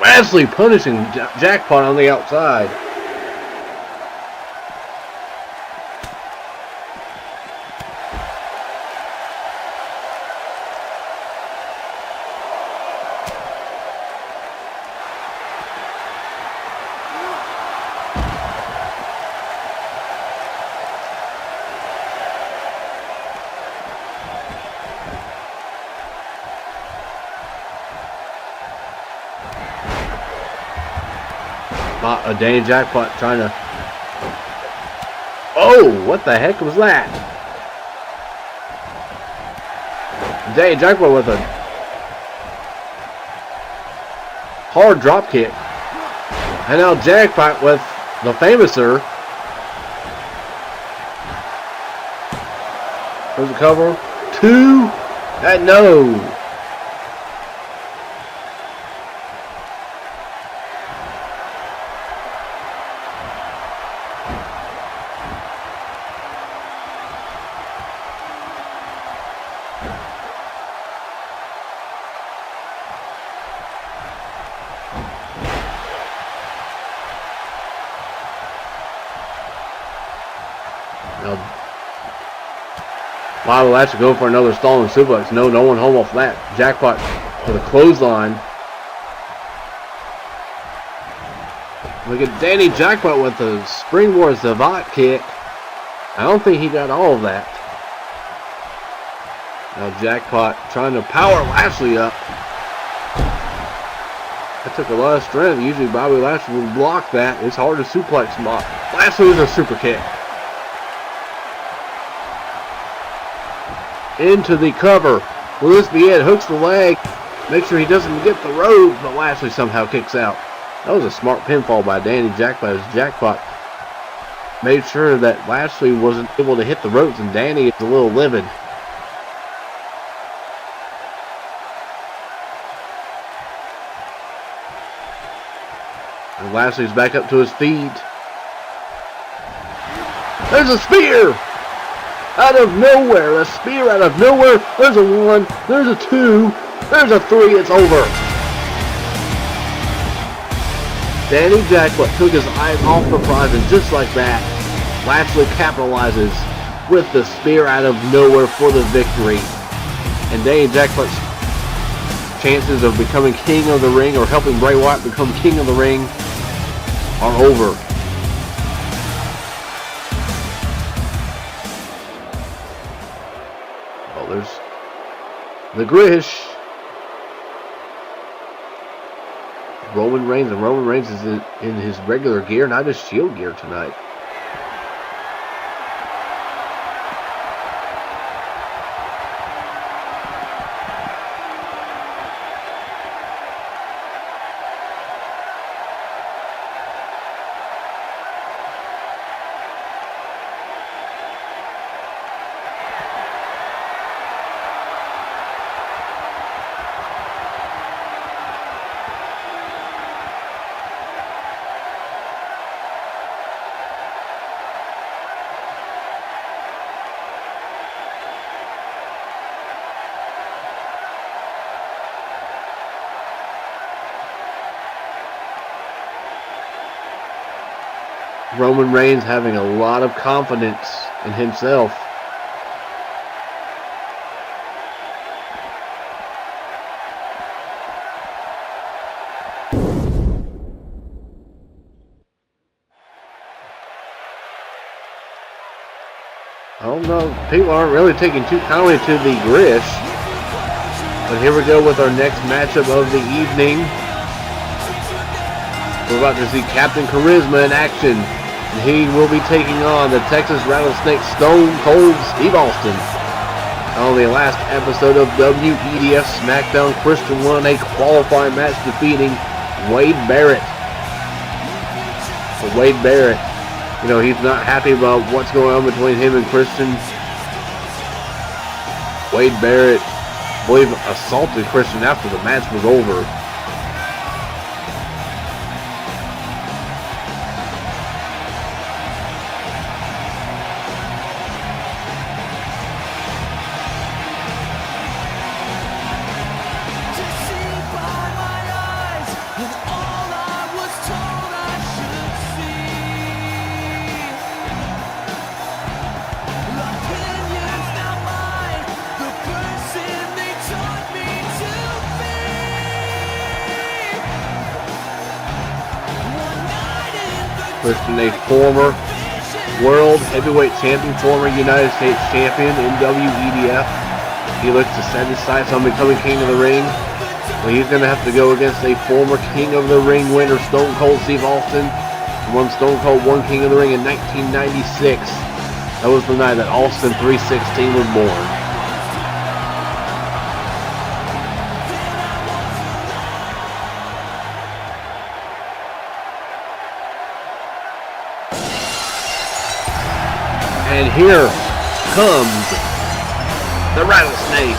[SPEAKER 1] Lashley punishing Jackpot on the outside. Danny Jackpot trying to... Oh, what the heck was that? Danny Jackpot with a hard drop kick. And now Jackpot with the famouser. There's a cover. 2 and no. Bobby Lashley go for another stalling suplex. No one home off that. Jackpot with a clothesline. Look at Danny Jackpot with the springboard Zavat kick. I don't think he got all of that. Now Jackpot trying to power Lashley up. That took a lot of strength. Usually Bobby Lashley would block that. It's hard to suplex him off. Lashley with a super kick. Into the cover. Will this be it? Hooks the leg. Make sure he doesn't get the rope, but Lashley somehow kicks out. That was a smart pinfall by Danny Jackpot as Jackpot made sure that Lashley wasn't able to hit the ropes, and Danny is a little livid. And Lashley's back up to his feet. There's a spear! Out of nowhere, a spear out of nowhere. There's a 1, there's a 2, there's a 3, it's over. Danny Jackpot took his eyes off the prize, and just like that, Lashley capitalizes with the spear out of nowhere for the victory. And Danny Jackpot's chances of becoming king of the ring, or helping Bray Wyatt become king of the ring, are over. Oh, there's the Grish. Roman Reigns, and Roman Reigns is in his regular gear, not his Shield gear tonight. Roman Reigns having a lot of confidence in himself. I don't know, people aren't really taking too kindly to the Grish. But here we go with our next matchup of the evening. We're about to see Captain Charisma in action. And he will be taking on the Texas Rattlesnake Stone Cold Steve Austin. On the last episode of WEDF Smackdown, Christian won a qualifying match defeating Wade Barrett. So Wade Barrett, you know, he's not happy about what's going on between him and Christian. Wade Barrett, I believe, assaulted Christian after the match was over. Christian, a former World Heavyweight Champion, former United States Champion in WEDF. He looks to set his sights on becoming King of the Ring. Well, he's going to have to go against a former King of the Ring winner, Stone Cold Steve Austin. When Stone Cold won King of the Ring in 1996. That was the night that Austin 316 was born. And here comes the Rattlesnake.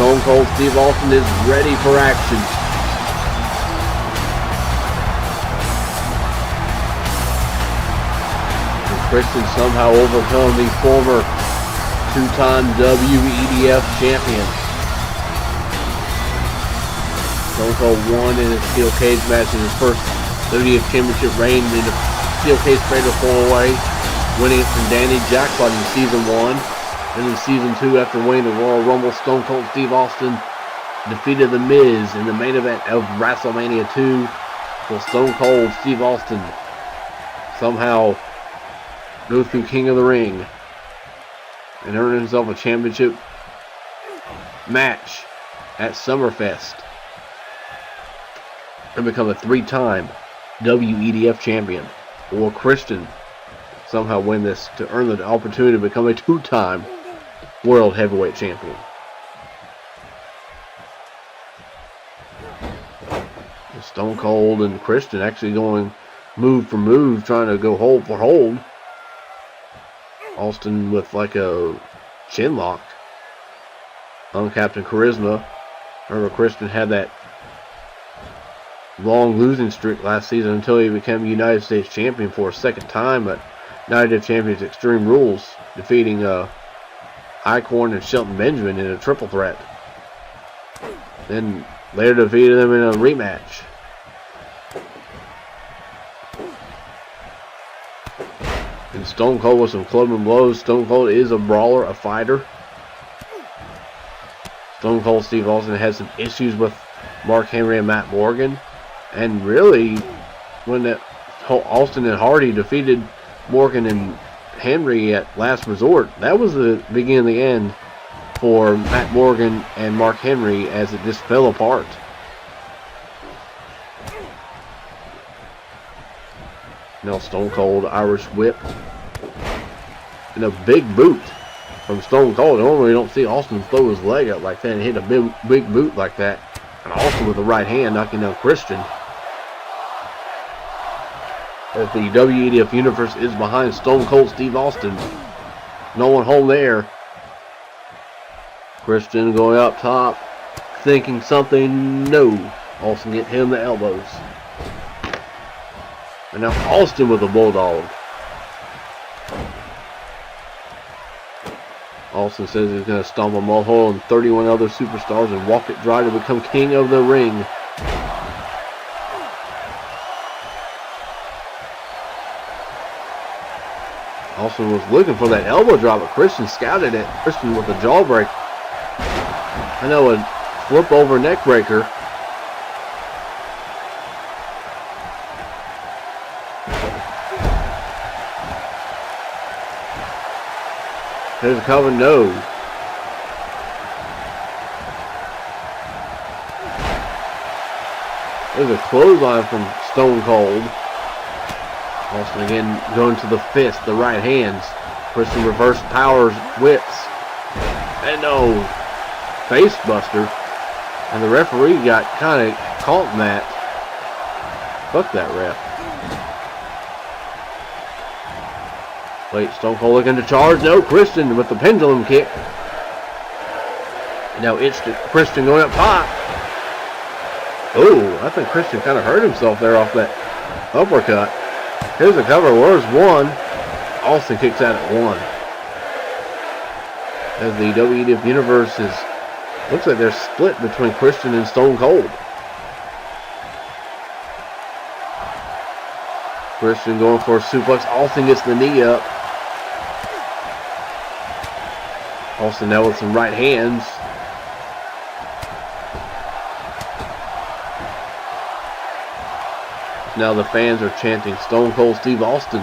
[SPEAKER 1] Stone Cold Steve Austin is ready for action. And Christian somehow overcome the former two-time WEDF champion. Stone Cold won in a steel cage match in his first WEDF championship reign in a steel cage fatal 4-way, winning it from Danny Jackpot in season 1. And in season 2, after winning the Royal Rumble, Stone Cold Steve Austin defeated The Miz in the main event of WrestleMania 2. So Stone Cold Steve Austin somehow goes through King of the Ring. and earn himself a championship match at Summerfest and become a 3-time WEDF champion. Or Christian somehow win this to earn the opportunity to become a 2-time World Heavyweight Champion. Stone Cold and Christian actually going move for move, trying to go hold for hold. Austin with like a chin lock. Uncapped in charisma. Remember, Christian had that long losing streak last season until he became United States Champion for a second time at United Champions Extreme Rules, defeating Icorn and Shelton Benjamin in a triple threat. Then later defeated them in a rematch. And Stone Cold with some clubbing blows. Stone Cold is a brawler, a fighter. Stone Cold Steve Austin had some issues with Mark Henry and Matt Morgan. And really, when that Austin and Hardy defeated Morgan and Henry at Last Resort, that was the beginning of the end for Matt Morgan and Mark Henry as it just fell apart. Now Stone Cold Irish whip. And a big boot from Stone Cold. Normally you don't see Austin throw his leg up like that and hit a big boot like that. And Austin with the right hand knocking down Christian. As the WEDF Universe is behind Stone Cold Steve Austin. No one home there. Christian going up top, thinking something. No. Austin getting hit in the elbows. And now Austin with a bulldog. Austin says he's going to stomp a mud hole and 31 other superstars and walk it dry to become king of the ring. Austin was looking for that elbow drop, but Christian scouted it. Christian with a jawbreak. I know, a flip over neck breaker. There's a cover, no. There's a clothesline from Stone Cold. Austin again going to the fist, the right hands. Christian reverse powers, whips. And no, face buster. And the referee got kind of caught in that. Fuck that ref. Wait, Stone Cold looking to charge. No, Christian with the pendulum kick. Now it's Christian going up top. Oh, I think Christian kind of hurt himself there off that uppercut. Here's the cover. Where's one? Austin kicks out at one. As the WEDF Universe is, looks like they're split between Christian and Stone Cold. Christian going for a suplex. Austin gets the knee up. Austin now with some right hands. Now the fans are chanting Stone Cold Steve Austin.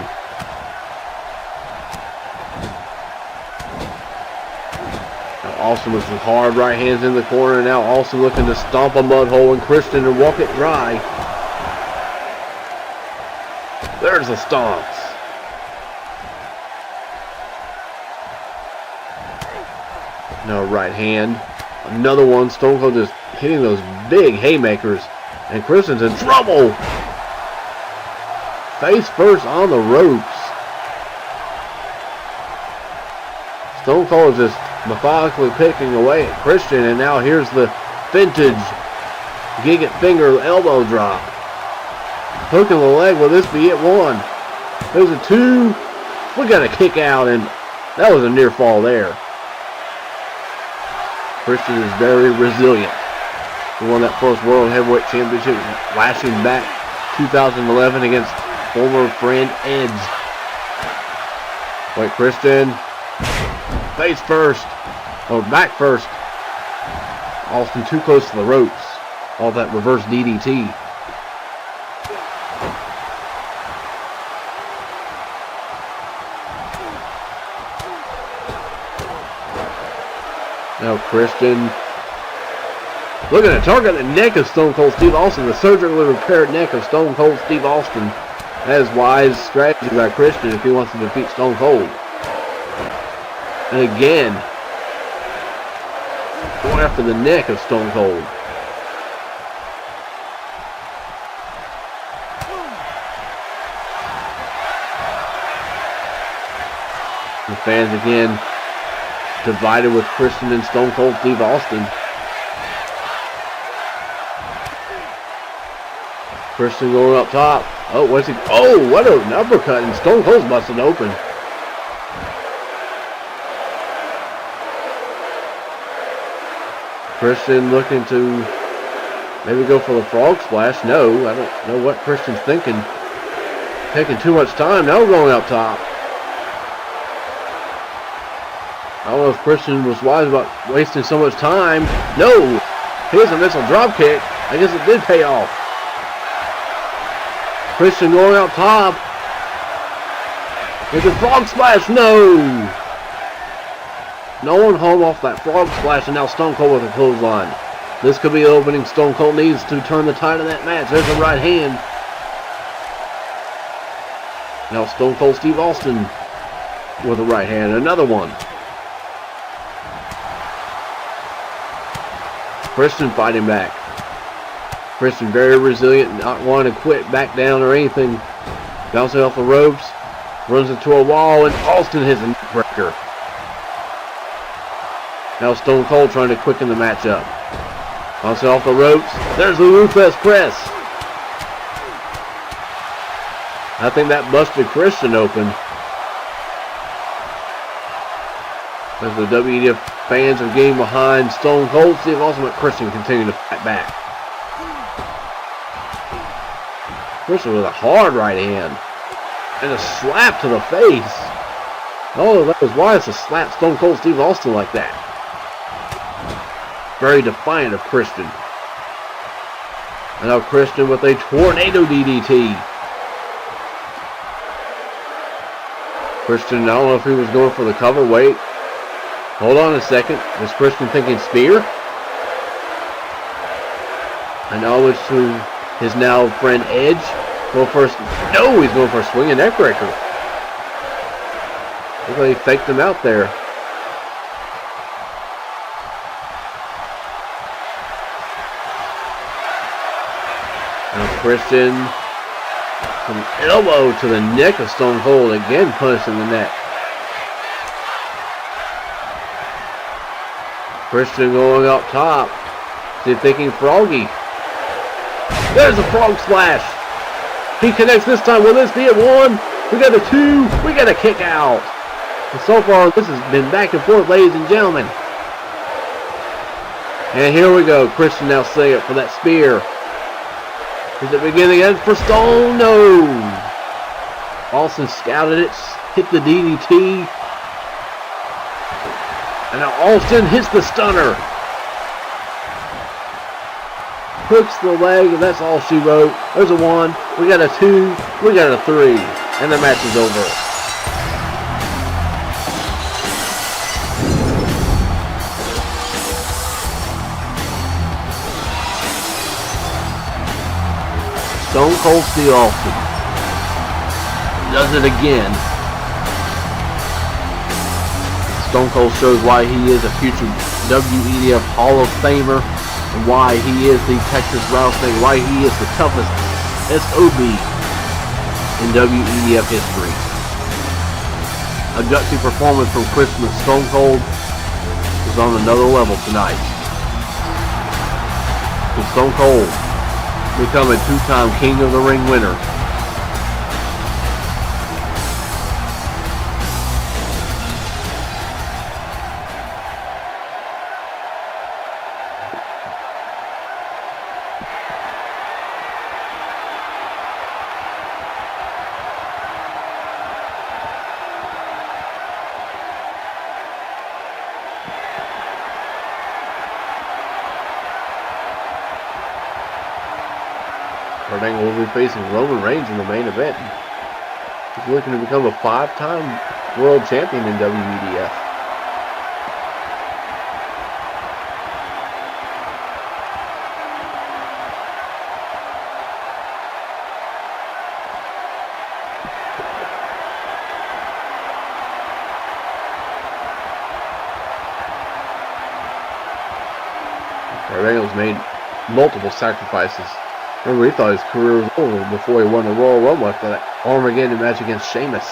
[SPEAKER 1] Now Austin with some hard right hands in the corner. Now Austin looking to stomp a mud hole in Christian and walk it dry. There's the stomps. Now right hand. Another one. Stone Cold just hitting those big haymakers. And Christian's in trouble. Face first on the ropes. Stone Cold is just methodically picking away at Christian. And now here's the vintage Gigant Finger elbow drop. Hooking the leg. Will this be it? One. There's a two. We got a kick out. And that was a near fall there. Christian is very resilient. He won that first World Heavyweight Championship, lashing back 2011 against former friend Edge. Wait, Christian. Face first. Oh, back first. Austin too close to the ropes. All that reverse DDT. Now Christian looking to target the neck of Stone Cold Steve Austin, the surgically repaired neck of Stone Cold Steve Austin. That is wise strategy by Christian if he wants to defeat Stone Cold. And again, going after the neck of Stone Cold. The fans again divided with Christian and Stone Cold Steve Austin. Christian going up top. Oh, what's he? Oh, what an uppercut! And Stone Cold's busting open. Christian looking to maybe go for the frog splash. No, I don't know what Christian's thinking. Taking too much time. Now going up top. I don't know if Christian was wise about wasting so much time. No! Here's a missile drop kick. I guess it did pay off. Christian going up top. There's a frog splash. No! No one home off that frog splash, and now Stone Cold with a clothesline. This could be the opening. Stone Cold needs to turn the tide of that match. There's a right hand. Now Stone Cold Steve Austin with a right hand. Another one. Christian fighting back. Christian very resilient, not wanting to quit, back down or anything. Bouncing off the ropes. Runs into a wall, and Austin hits a neck breaker. Now Stone Cold trying to quicken the match up. Bouncing off the ropes. There's the Rusev press. I think that busted Christian open. As the WEDF fans are getting behind Stone Cold Steve Austin, but Christian continuing to fight back. Christian with a hard right hand. And a slap to the face. Oh, that was wise to slap Stone Cold Steve Austin like that. Very defiant of Christian. And now Christian with a tornado DDT. Christian, I don't know if he was going for the cover. Wait. Hold on a second. Was Christian thinking spear? And now it's to his now friend Edge. Go first. No, he's going for a swinging neck breaker. Looks like he faked him out there. Now Christian, some elbow to the neck of Stone Cold, again punishing the neck. Christian going up top. See, thinking froggy. There's a frog splash. He connects this time. Will this be a 1? We got a 2. We got a kick out. And so far, this has been back and forth, ladies and gentlemen. And here we go. Christian now setting up for that spear. Is it beginning again for Stone? No. Austin scouted it. Hit the DDT. And now Austin hits the stunner. Hooks the leg, and that's all she wrote. There's a 1. We got a 2. We got a 3. And the match is over. Stone Cold Steve Austin does it again. Stone Cold shows why he is a future WEDF Hall of Famer, and why he is the Texas Rattlesnake, why he is the toughest SOB in WEDF history. A gutsy performance from Christmas Stone Cold is on another level tonight. With Stone Cold becoming 2-time King of the Ring winner. Kurt Angle will be facing Roman Reigns in the main event. He's looking to become a 5-time world champion in WEDF. Reynolds made multiple sacrifices. Remember, he thought his career was over before he won the Royal Rumble after that Armageddon match against Sheamus.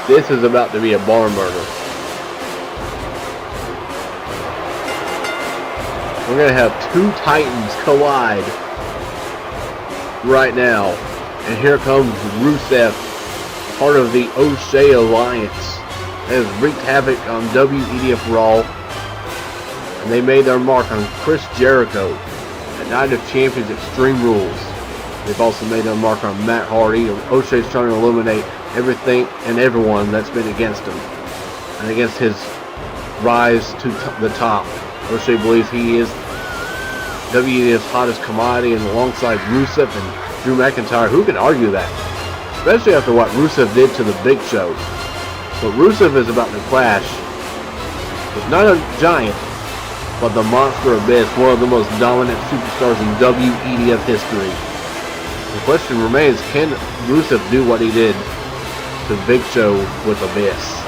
[SPEAKER 1] This is about to be a barn burner. We're going to have two Titans collide right now. And here comes Rusev, part of the O'Shea Alliance, that has wreaked havoc on WEDF Raw. And they made their mark on Chris Jericho at Night of Champions Extreme Rules. They've also made their mark on Matt Hardy. O'Shea's trying to eliminate everything and everyone that's been against him and against his rise to the top. O'Shea believes he is WEDF's hottest commodity, and alongside Rusev and Drew McIntyre, who can argue that? Especially after what Rusev did to the Big Show. But Rusev is about to clash with not a giant, but the Monster Abyss, one of the most dominant superstars in WEDF history. The question remains, can Rusev do what he did to Big Show with Abyss?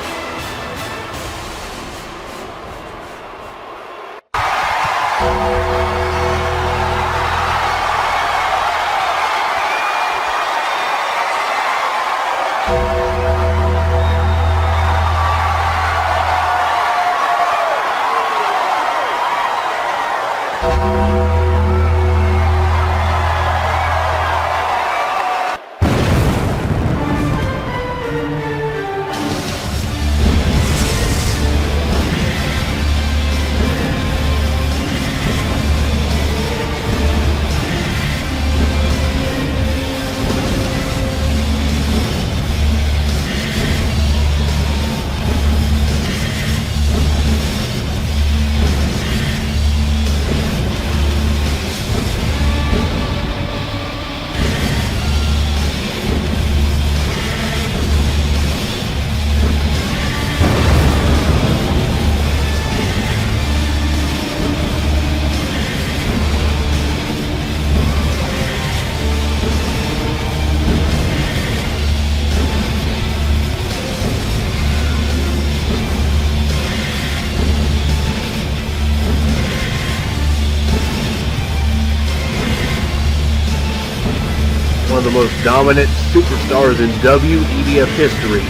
[SPEAKER 1] One of the most dominant superstars in WEDF history.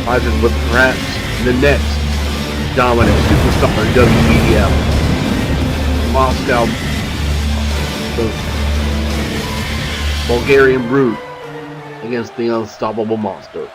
[SPEAKER 1] Rises with perhaps the next dominant superstar in WEDF. Moscow, the Bulgarian Brute against the Unstoppable Monster.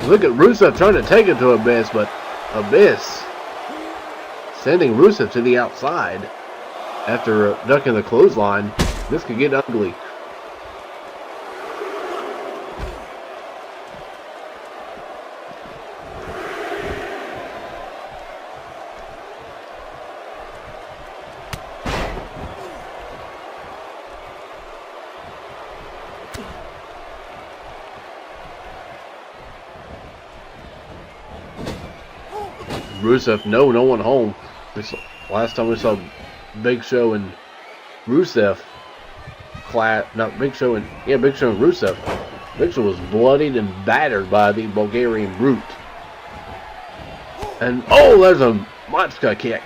[SPEAKER 1] Look at Rusev trying to take it to Abyss, but Abyss sending Rusev to the outside after ducking the clothesline. This could get ugly. Rusev, no one home. Last time we saw Big Show and Rusev, Big Show and Rusev. Big Show was bloodied and battered by the Bulgarian Brute. And oh, there's a Matska kick.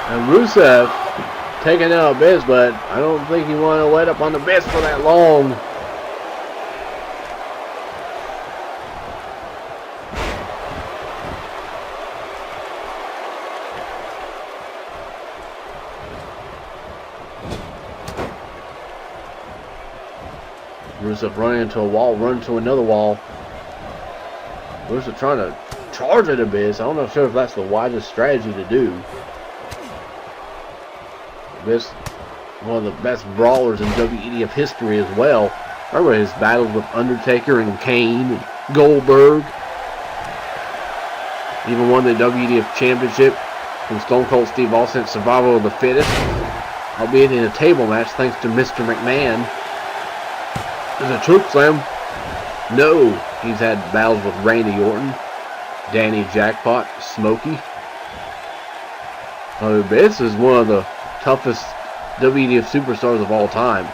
[SPEAKER 1] And Rusev taking out Abyss, but I don't think he wanted to let up on Abyss for that long. Rusev running into a wall, running to another wall. Rusev trying to charge at Abyss. I'm not sure if that's the wisest strategy to do. Abyss, one of the best brawlers in WEDF history as well. Remember his battles with Undertaker and Kane and Goldberg. Even won the WEDF Championship from Stone Cold Steve Austin at Survival of the Fittest, albeit in a table match thanks to Mr. McMahon. There's a choke slam. No, he's had battles with Randy Orton, Danny Jackpot, Smokey. Abyss is one of the toughest WEDF superstars of all time.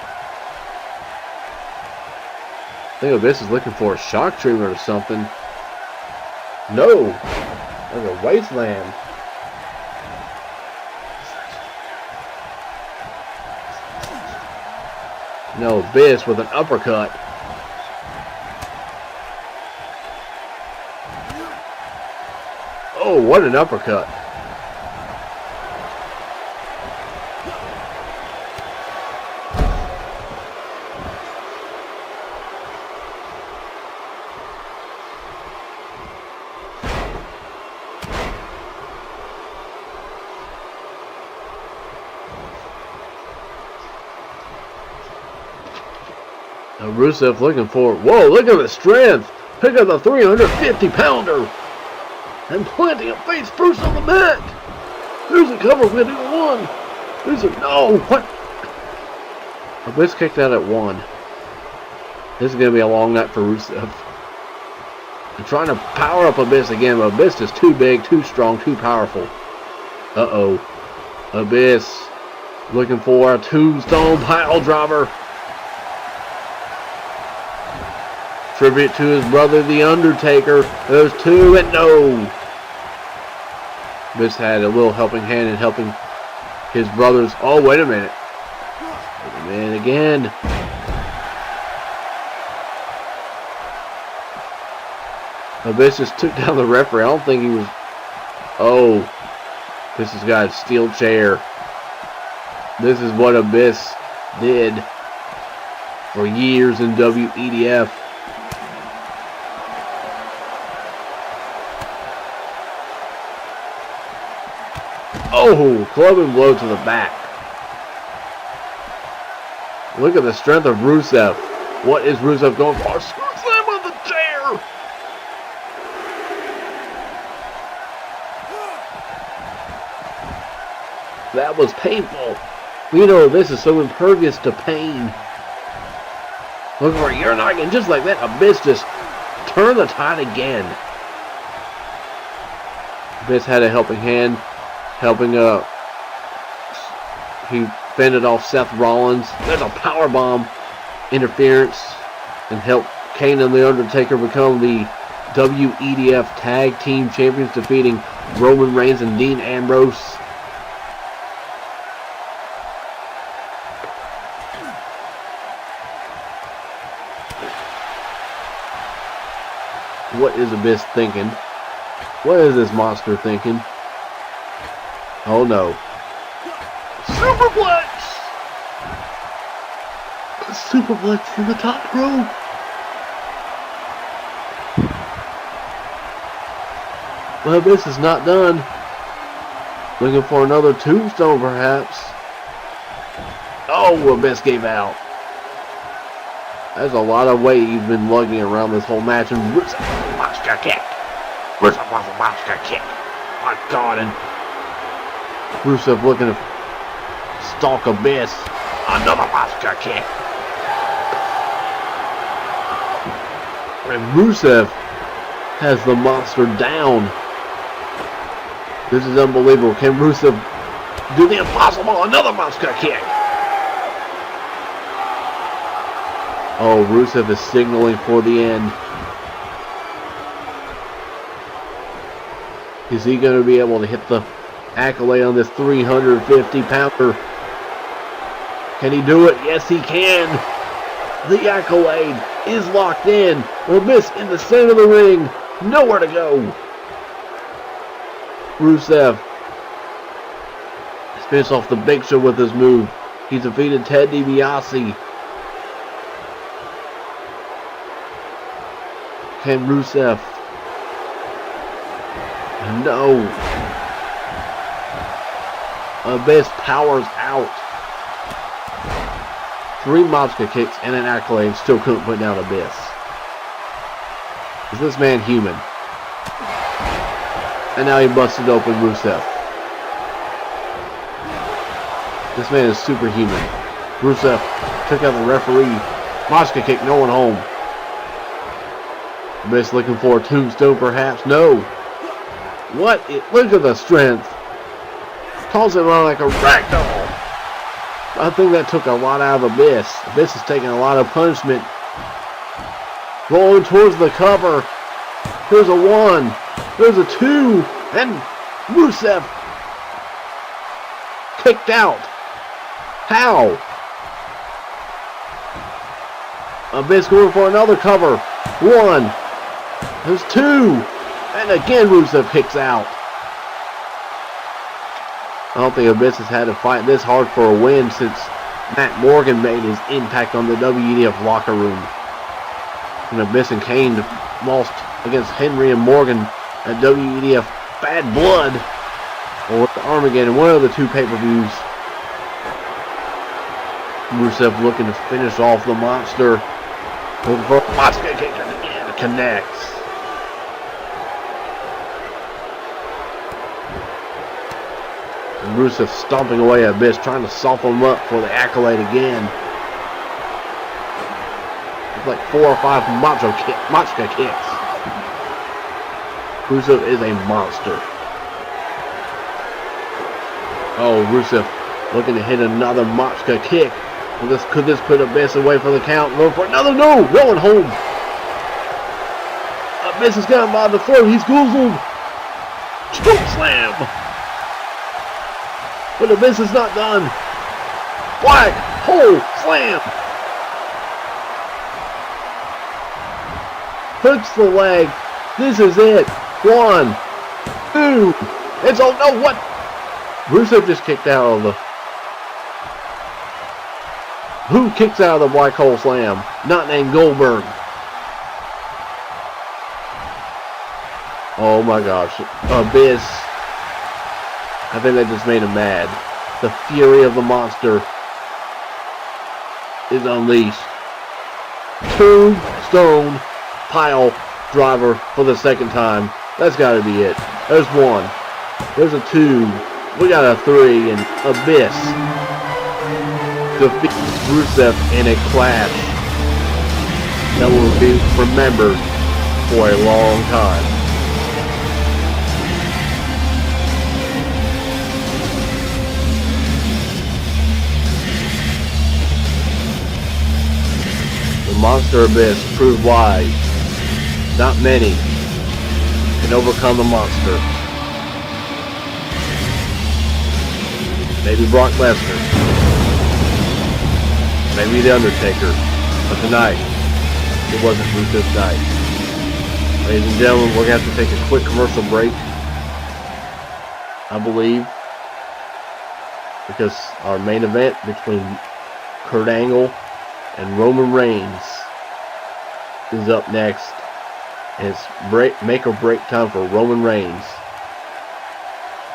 [SPEAKER 1] I think Abyss is looking for a shock treatment or something. No! There's a wasteland. No, Abyss with an uppercut. Oh, what an uppercut. Rusev looking for, whoa, look at the strength. Pick up the 350-pounder. And planting a face first on the mat. There's a cover with it. One. There's a, no, what? Abyss kicked out at 1. This is going to be a long night for Rusev. I'm trying to power up Abyss again, but Abyss is too big, too strong, too powerful. Uh-oh. Abyss looking for a tombstone pile driver. Tribute to his brother, The Undertaker. There's 2 and no. Abyss had a little helping hand in helping his brothers. Oh, wait a minute. Wait a minute again. Abyss just took down the referee. I don't think he was... Oh. This has got a steel chair. This is what Abyss did for years in WEDF. Oh, clubbing blow to the back. Look at the strength of Rusev. What is Rusev going for? Screw slam on the chair. That was painful. You know, this is so impervious to pain. Look for a Uranage, just like that. Abyss just turned the tide again. Abyss had a helping hand. Helping he fended off Seth Rollins. There's a powerbomb interference and helped Kane and The Undertaker become the WEDF Tag Team Champions, defeating Roman Reigns and Dean Ambrose. What is Abyss thinking? What is this monster thinking? Oh no. Superplex! A superplex in the top rope. Well, this is not done. Looking for another tombstone perhaps. Oh, Abyss gave out. There's a lot of weight you've been lugging around this whole match. And Rusev monster kick. Rusev monster kick. My God, and Rusev looking to stalk Abyss. Another monster kick. And Rusev has the monster down. This is unbelievable. Can Rusev do the impossible? Another monster kick. Oh, Rusev is signaling for the end. Is he going to be able to hit the accolade on this 350-pounder? Can he do it? Yes, he can. The accolade is locked in. Abyss in the center of the ring. Nowhere to go. Rusev has finished off the Big Show with his move. He's defeated Ted DiBiase. Can Rusev? No. Abyss powers out. 3 Mobster kicks and an accolade, still couldn't put down Abyss. Is this man human? And now he busted open Rusev. This man is superhuman. Rusev took out the referee. Mobster kick, no one home. Abyss looking for a tombstone perhaps? No. What? Look at the strength. Toss it around like a ragdoll. I think that took a lot out of Abyss. Abyss is taking a lot of punishment. Rolling towards the cover. Here's a 1. There's a 2. And Rusev kicked out. How? Abyss going for another cover. 1. There's 2. And again Rusev kicks out. I don't think Abyss has had to fight this hard for a win since Matt Morgan made his impact on the WEDF locker room. And Abyss and Kane lost against Henry and Morgan at WEDF Bad Blood or Armageddon, one of the 2 pay-per-views. Rusev looking to finish off the monster. Looking for a monster kick and connects. And Rusev stomping away at Abyss, trying to soften him up for the accolade again. It's like 4 or 5 Machka kicks. Rusev is a monster. Oh, Rusev looking to hit another Machka kick. Could this put Abyss away for the count? Going for another? No! Going home. Abyss is got him by the throat. He's goozled. Choke slam. But Abyss is not done. Black hole slam. Hooks the leg. This is it. 1, 2. It's oh no, what? Rusev just kicked out of the. Who kicks out of the black hole slam? Not named Goldberg. Oh my gosh. Abyss. I think that just made him mad. The fury of the monster is unleashed. Tombstone pile driver for the 2nd time. That's got to be it. There's 1. There's a 2. We got a 3. And Abyss defeats Rusev in a clash that will be remembered for a long time. The Monster Abyss proved why not many can overcome the monster. Maybe Brock Lesnar. Maybe The Undertaker. But tonight, it wasn't Rusev's night. Ladies and gentlemen, we're going to have to take a quick commercial break. I believe. Because our main event between Kurt Angle and Roman Reigns is up next. And it's make or break time for Roman Reigns.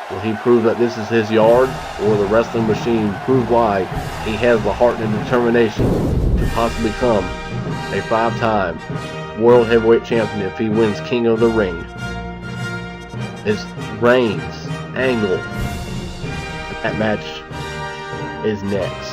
[SPEAKER 1] Will he prove that this is his yard, or the wrestling machine prove why he has the heart and determination to possibly become a 5-time World Heavyweight Champion if he wins King of the Ring? It's Reigns, Angle. That match is next.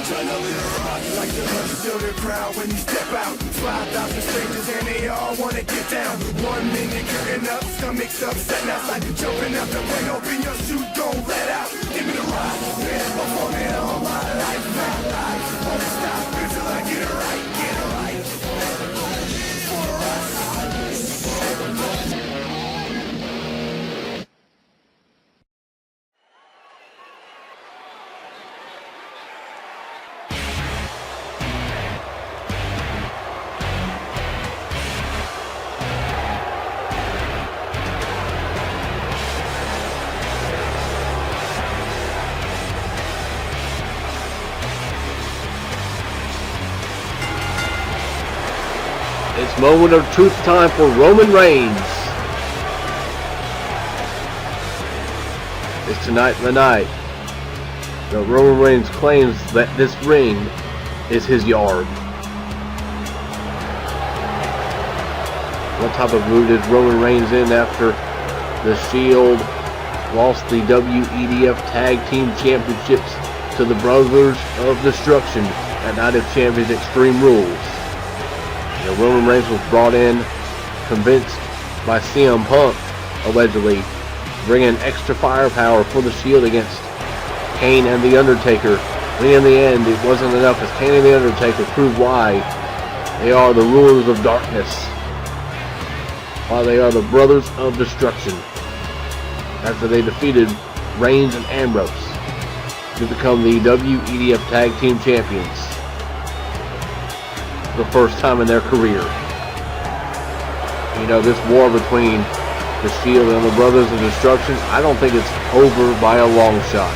[SPEAKER 2] trying to lead a rock like the undisputed crowd when you step out. 5,000 strangers and they all wanna get down. 1 minute curtain up, stomachs upset, now it's like jumping out the window. Open your chute, don't let out. Give me the rock, man, performing all my life. I won't stop until I get it right, get it right. For us.
[SPEAKER 1] It's moment of truth time for Roman Reigns. It's tonight the night that Roman Reigns claims that this ring is his yard. What type of mood is Roman Reigns in after the Shield lost the WEDF Tag Team Championships to the Brothers of Destruction at Night of Champions Extreme Rules? Roman Reigns was brought in, convinced by CM Punk, allegedly, bringing extra firepower for the Shield against Kane and The Undertaker. But in the end, it wasn't enough, as Kane and The Undertaker proved why they are the rulers of darkness, why they are the Brothers of Destruction, after they defeated Reigns and Ambrose to become the WEDF Tag Team Champions. The first time in their career. This war between the Shield and the Brothers of Destruction, I don't think it's over by a long shot.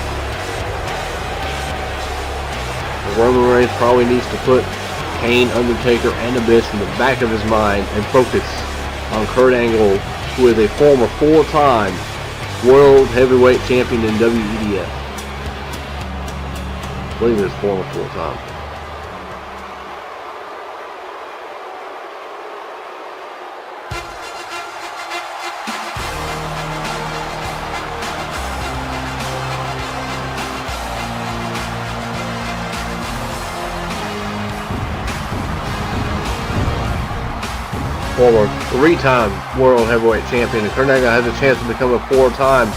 [SPEAKER 1] Roman Reigns probably needs to put Kane, Undertaker, and Abyss in the back of his mind and focus on Kurt Angle, who is a former 4-time World Heavyweight Champion in WEDF. I believe it's former 4-time. Former 3-time World Heavyweight Champion, and Kurt Angle has a chance to become a 4-time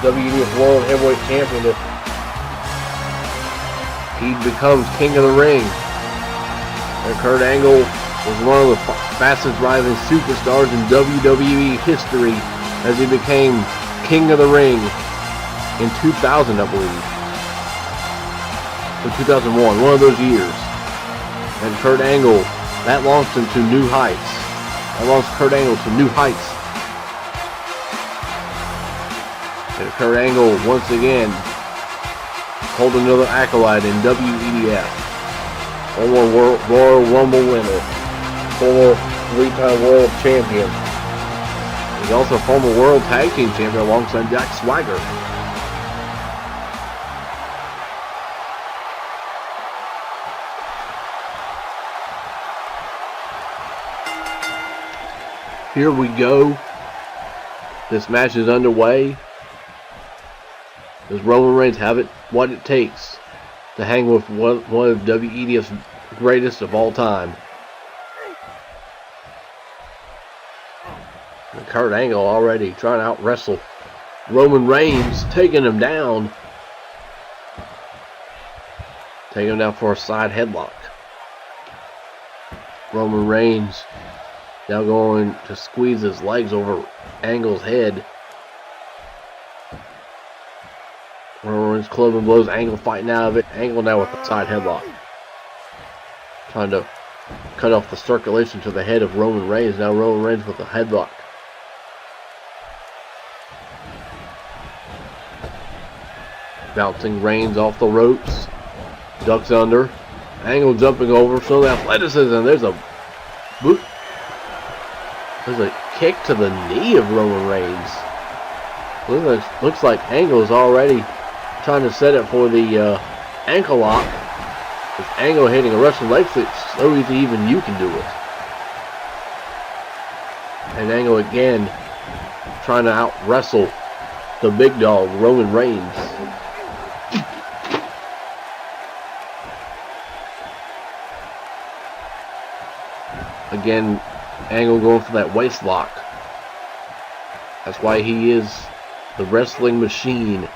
[SPEAKER 1] WEDF World Heavyweight Champion if he becomes King of the Ring. And Kurt Angle was one of the fastest rising superstars in WWE history as he became King of the Ring in 2000, I believe. In 2001, one of those years. And Kurt Angle, that launched him to new heights. That launched Kurt Angle to new heights. And Kurt Angle, once again, hold another accolade in WEDF. Former Royal Rumble winner. Former 3-time World Champion. He's also a former World Tag Team Champion alongside Jack Swagger. Here we go. This match is underway. Does Roman Reigns have what it takes to hang with one of WEDF's greatest of all time? And Kurt Angle already trying to out-wrestle Roman Reigns, taking him down. Taking him down for a side headlock. Roman Reigns now going to squeeze his legs over Angle's head. Roman Reigns clubbing blows, Angle fighting out of it. Angle now with a side headlock. Trying to cut off the circulation to the head of Roman Reigns. Now Roman Reigns with a headlock. Bouncing Reigns off the ropes. Ducks under. Angle jumping over. So the athleticism. There's a boot. There's a kick to the knee of Roman Reigns. Looks like Angle is already trying to set it for the ankle lock. With Angle hitting a Russian leg sweep so easy even you can do it. And Angle again trying to out-wrestle the big dog, Roman Reigns. Again, Angle going for that waist lock. That's why he is the wrestling machine.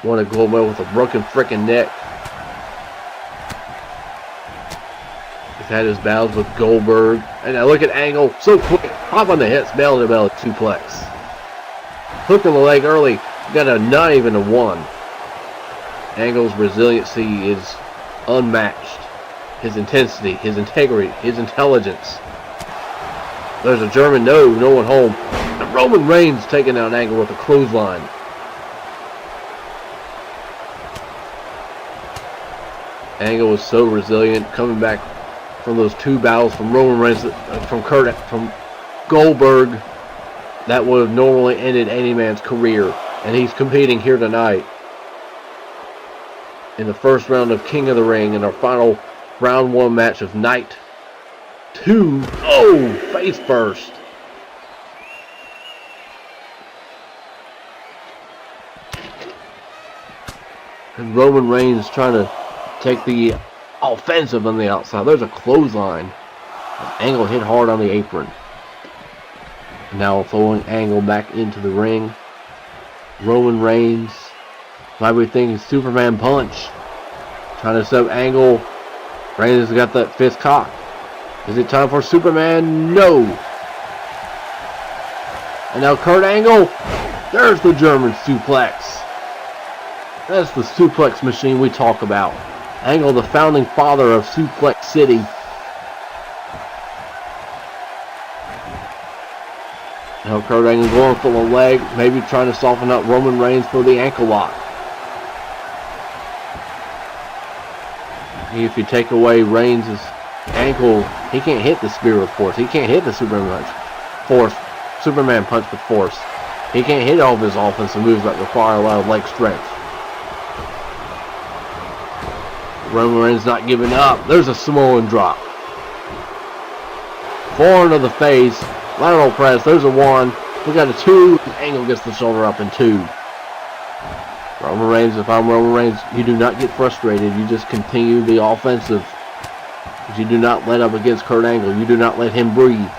[SPEAKER 1] Won a gold medal with a broken frickin' neck. He's had his battles with Goldberg. And now look at Angle. So quick. Pop on the hips. Belly to belly suplex. Hook in the leg early. Got a not even a 1. Angle's resiliency is unmatched. His intensity, his integrity, his intelligence. There's a German no one home. And Roman Reigns taking out Angle with a clothesline. Angle was so resilient, coming back from those 2 battles from Roman Reigns, from Goldberg, that would have normally ended any man's career. And he's competing here tonight in the first round of King of the Ring in our final round 1 match of night 2. Oh, face first. And Roman Reigns trying to take the offensive on the outside. There's a clothesline. Angle hit hard on the apron. Now throwing Angle back into the ring. Roman Reigns might be thinking Superman punch. Trying to set up Angle. Reigns has got that fist cocked. Is it time for Superman? No. And now Kurt Angle. There's the German suplex. That's the suplex machine we talk about. Angle, the founding father of Suplex City. Now Kurt Angle going for the leg, maybe trying to soften up Roman Reigns for the ankle lock. If you take away Reigns' ankle, he can't hit the spear with force. He can't hit the Superman punch with force. He can't hit all of his offensive moves that require a lot of leg strength. Roman Reigns not giving up. There's a Samoan drop. Forearm to the face. Lateral press. There's a 1. We got a 2. Angle gets the shoulder up in 2. Roman Reigns, if I'm Roman Reigns, you do not get frustrated. You just continue the offensive. You do not let up against Kurt Angle. You do not let him breathe.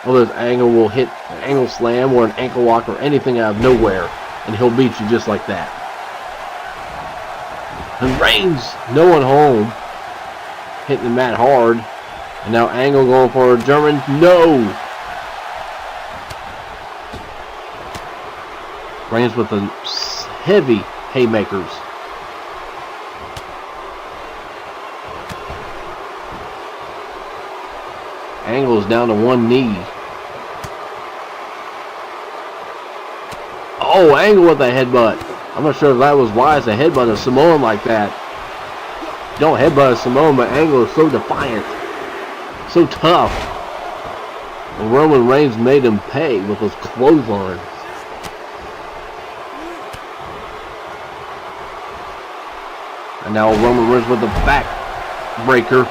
[SPEAKER 1] Otherwise, Angle will hit an angle slam or an ankle lock or anything out of nowhere, and he'll beat you just like that. And Reigns, no one home, hitting the mat hard. And now Angle going for a German. No! Reigns with the heavy haymakers. Angle is down to 1 knee. Oh, Angle with a headbutt. I'm not sure if that was wise to headbutt a Samoan like that. Don't headbutt a Samoan, but Angle is so defiant. So tough. And Roman Reigns made him pay with those clotheslines. And now Roman Reigns with the back breaker.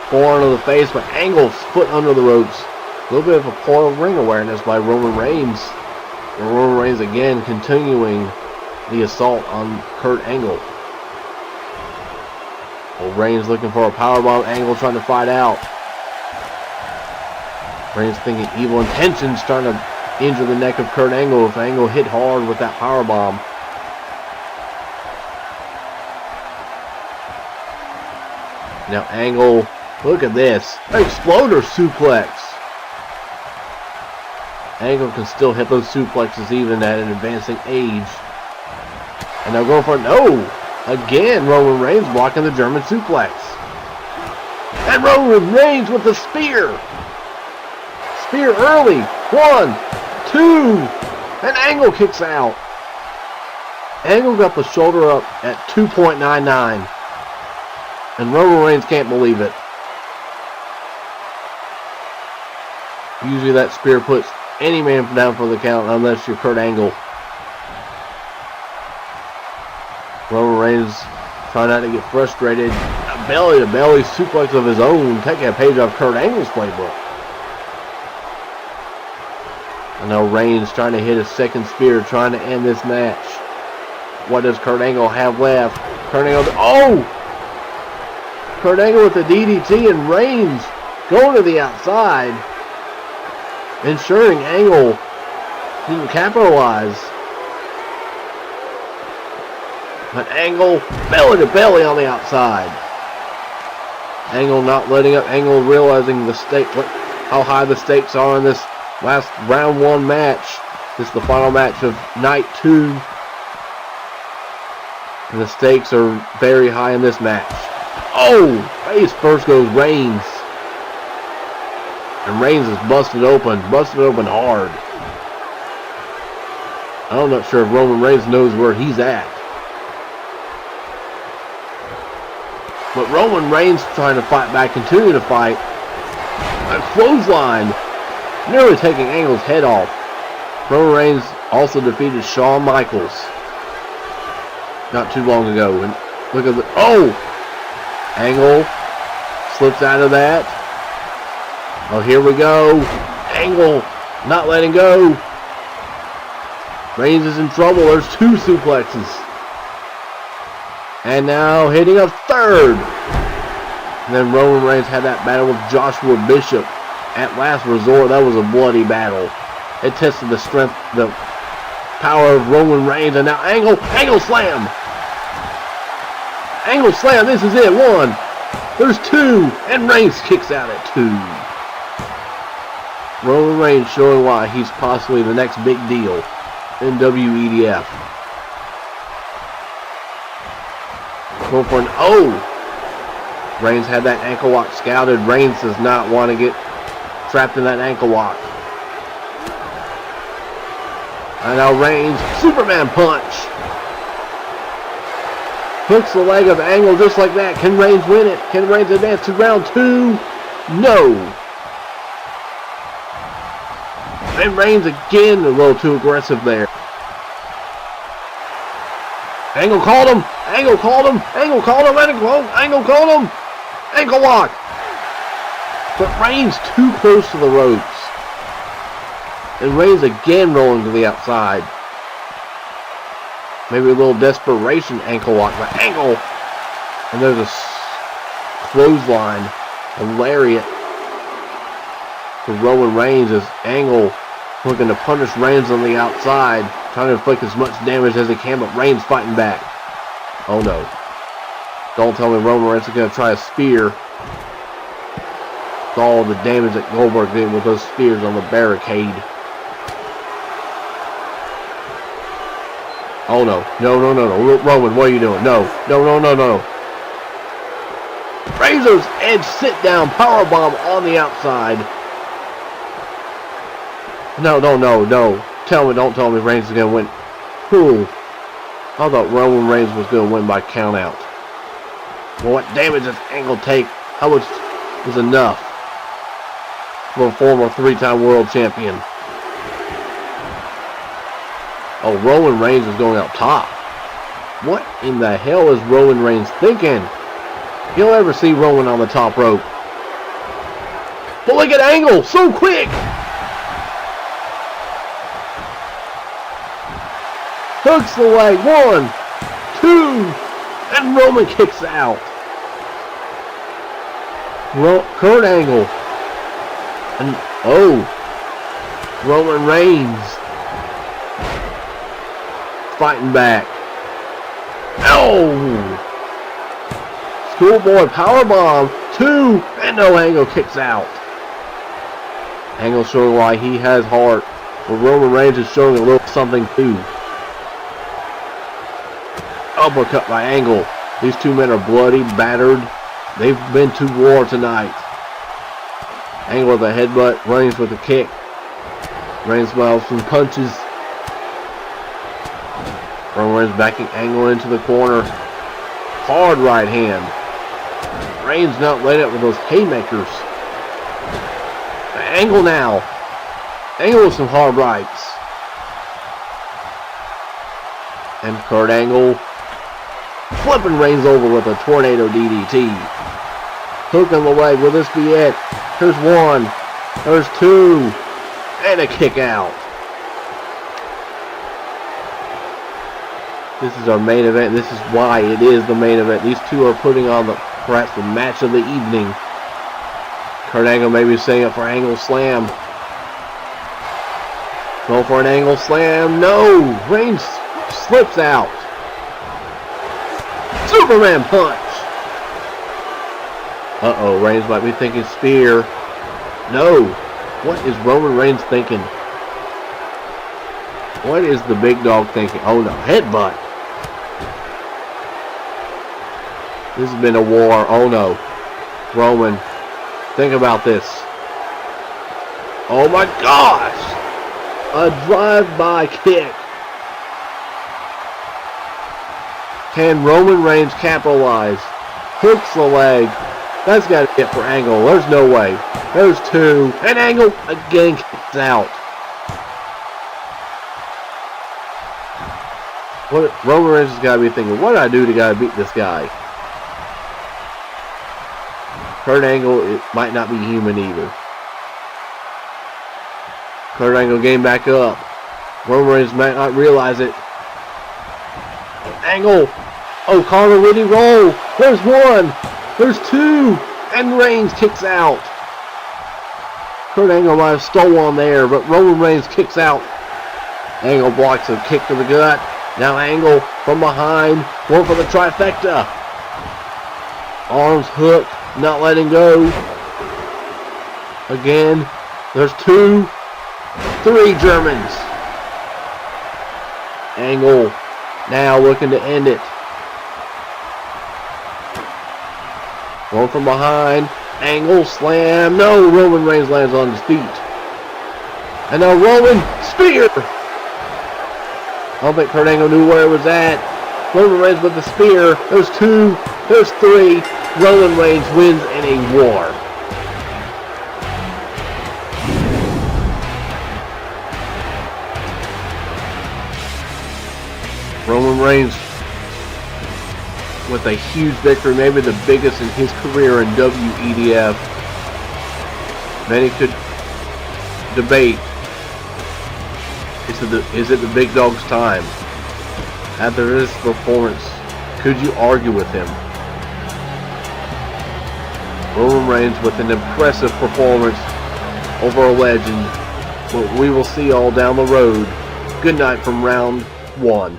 [SPEAKER 1] Forearm to the face, but Angle's foot under the ropes. A little bit of a poor ring awareness by Roman Reigns. And Roman Reigns again continuing the assault on Kurt Angle. Well, Reigns looking for a powerbomb. Angle trying to fight out. Reigns thinking evil intentions, trying to injure the neck of Kurt Angle. If Angle hit hard with that powerbomb. Now Angle, look at this. Exploder suplex. Angle can still hit those suplexes even at an advancing age. And now going for no. Again, Roman Reigns blocking the German suplex. And Roman Reigns with the spear. Spear early. 1, 2. And Angle kicks out. Angle got the shoulder up at 2.99. And Roman Reigns can't believe it. Usually that spear puts any man down for the count unless you're Kurt Angle. Roman Reigns trying not to get frustrated. A belly-to-belly suplex of his own, taking a page off Kurt Angle's playbook. And now Reigns trying to hit a second spear, trying to end this match. What does Kurt Angle have left? Kurt Angle, oh! Kurt Angle with the DDT, and Reigns going to the outside, ensuring Angle didn't capitalize. But Angle belly to belly on the outside. Angle not letting up. Angle realizing the how high the stakes are in this last round 1 match. This is the final match of night 2. And the stakes are very high in this match. Oh! Face first goes Reigns. And Reigns is busted open hard. I'm not sure if Roman Reigns knows where he's at. But Roman Reigns trying to fight back, continue to fight. A clothesline, nearly taking Angle's head off. Roman Reigns also defeated Shawn Michaels not too long ago. And look at the Angle slips out of that. Oh, here we go. Angle not letting go. Reigns is in trouble. There's 2 suplexes. And now hitting a 3rd. And then Roman Reigns had that battle with Joshua Bishop at Last Resort. That was a bloody battle. It tested the strength, the power of Roman Reigns. And now Angle slam. Angle slam. This is it. 1. There's 2. And Reigns kicks out at 2. Roman Reigns showing why he's possibly the next big deal in WEDF. Going for an Reigns had that ankle lock scouted. Reigns does not want to get trapped in that ankle lock. And now Reigns, Superman punch. Hooks the leg of Angle just like that. Can Reigns win it? Can Reigns advance to round 2? No. And Reigns again a little too aggressive there. Angle called him. Angle called him. Angle called him. Angle called him. Ankle lock. But Reigns too close to the ropes. And Reigns again rolling to the outside. Maybe a little desperation ankle lock by Angle. And there's a clothesline, a lariat for Roman Reigns as Angle looking to punish Reigns on the outside, trying to inflict as much damage as he can, but Reigns fighting back. Oh no. Don't tell me Roman Reigns is going to try a spear. With all the damage that Goldberg did with those spears on the barricade. Oh no. No. Roman, what are you doing? No. Razor's Edge sit down powerbomb on the outside. No. Don't tell me Reigns is going to win. Who? I thought Roman Reigns was going to win by count out. Well, what damage does Angle take? How much is enough for a former 3-time world champion? Oh, Roman Reigns is going out top. What in the hell is Roman Reigns thinking? You'll ever see Roman on the top rope. But look at Angle, so quick! Hooks the leg, 1, 2, and Roman kicks out. Kurt Angle. And Roman Reigns fighting back. Schoolboy powerbomb, 2, and no, Angle kicks out. Angle showing why he has heart, but Roman Reigns is showing a little something too. Uppercut by Angle. These 2 men are bloody, battered. They've been to war tonight. Angle with a headbutt, Reigns with a kick. Reigns smiles some punches. Roman Reigns backing Angle into the corner. Hard right hand. Reigns not letting up with those haymakers. Angle now. Angle with some hard rights. And Kurt Angle flipping Reigns over with a tornado DDT. Hook on the leg. Will this be it? Here's 1. There's 2. And a kick out. This is our main event. This is why it is the main event. These 2 are putting on the perhaps the match of the evening. Kurt Angle maybe setting up for Angle Slam. Going for an Angle Slam. No! Reigns slips out. Superman punch. Uh-oh, Reigns might be thinking spear. No. What is Roman Reigns thinking? What is the big dog thinking? Oh no, headbutt. This has been a war. Oh no. Roman, think about this. Oh my gosh! A drive-by kick. Can Roman Reigns capitalize? Hooks the leg. That's got to hit for Angle. There's no way. There's two. And Angle again kicks out. What Roman Reigns has got to be thinking, what do I do to gotta beat this guy? Kurt Angle, it might not be human either. Kurt Angle getting back up. Roman Reigns might not realize it. Angle. Oh, Carter Whitney roll. There's one. There's two. And Reigns kicks out. Kurt Angle might have stole one there, but Roman Reigns kicks out. Angle blocks a kick to the gut. Now Angle from behind. Going for the trifecta. Arms hooked. Not letting go. Again. There's two. Three Germans. Angle now looking to end it. Going from behind. Angle slam. No, Roman Reigns lands on his feet. And now Roman spear. I don't think Kurt Angle knew where it was at. Roman Reigns with the spear. There's two. There's three. Roman Reigns wins in a war. Roman Reigns with a huge victory, maybe the biggest in his career in WEDF. Many could debate, is it the big dog's time? After this performance, could you argue with him? Roman Reigns with an impressive performance over a legend. What we will see all down the road. Good night from round one.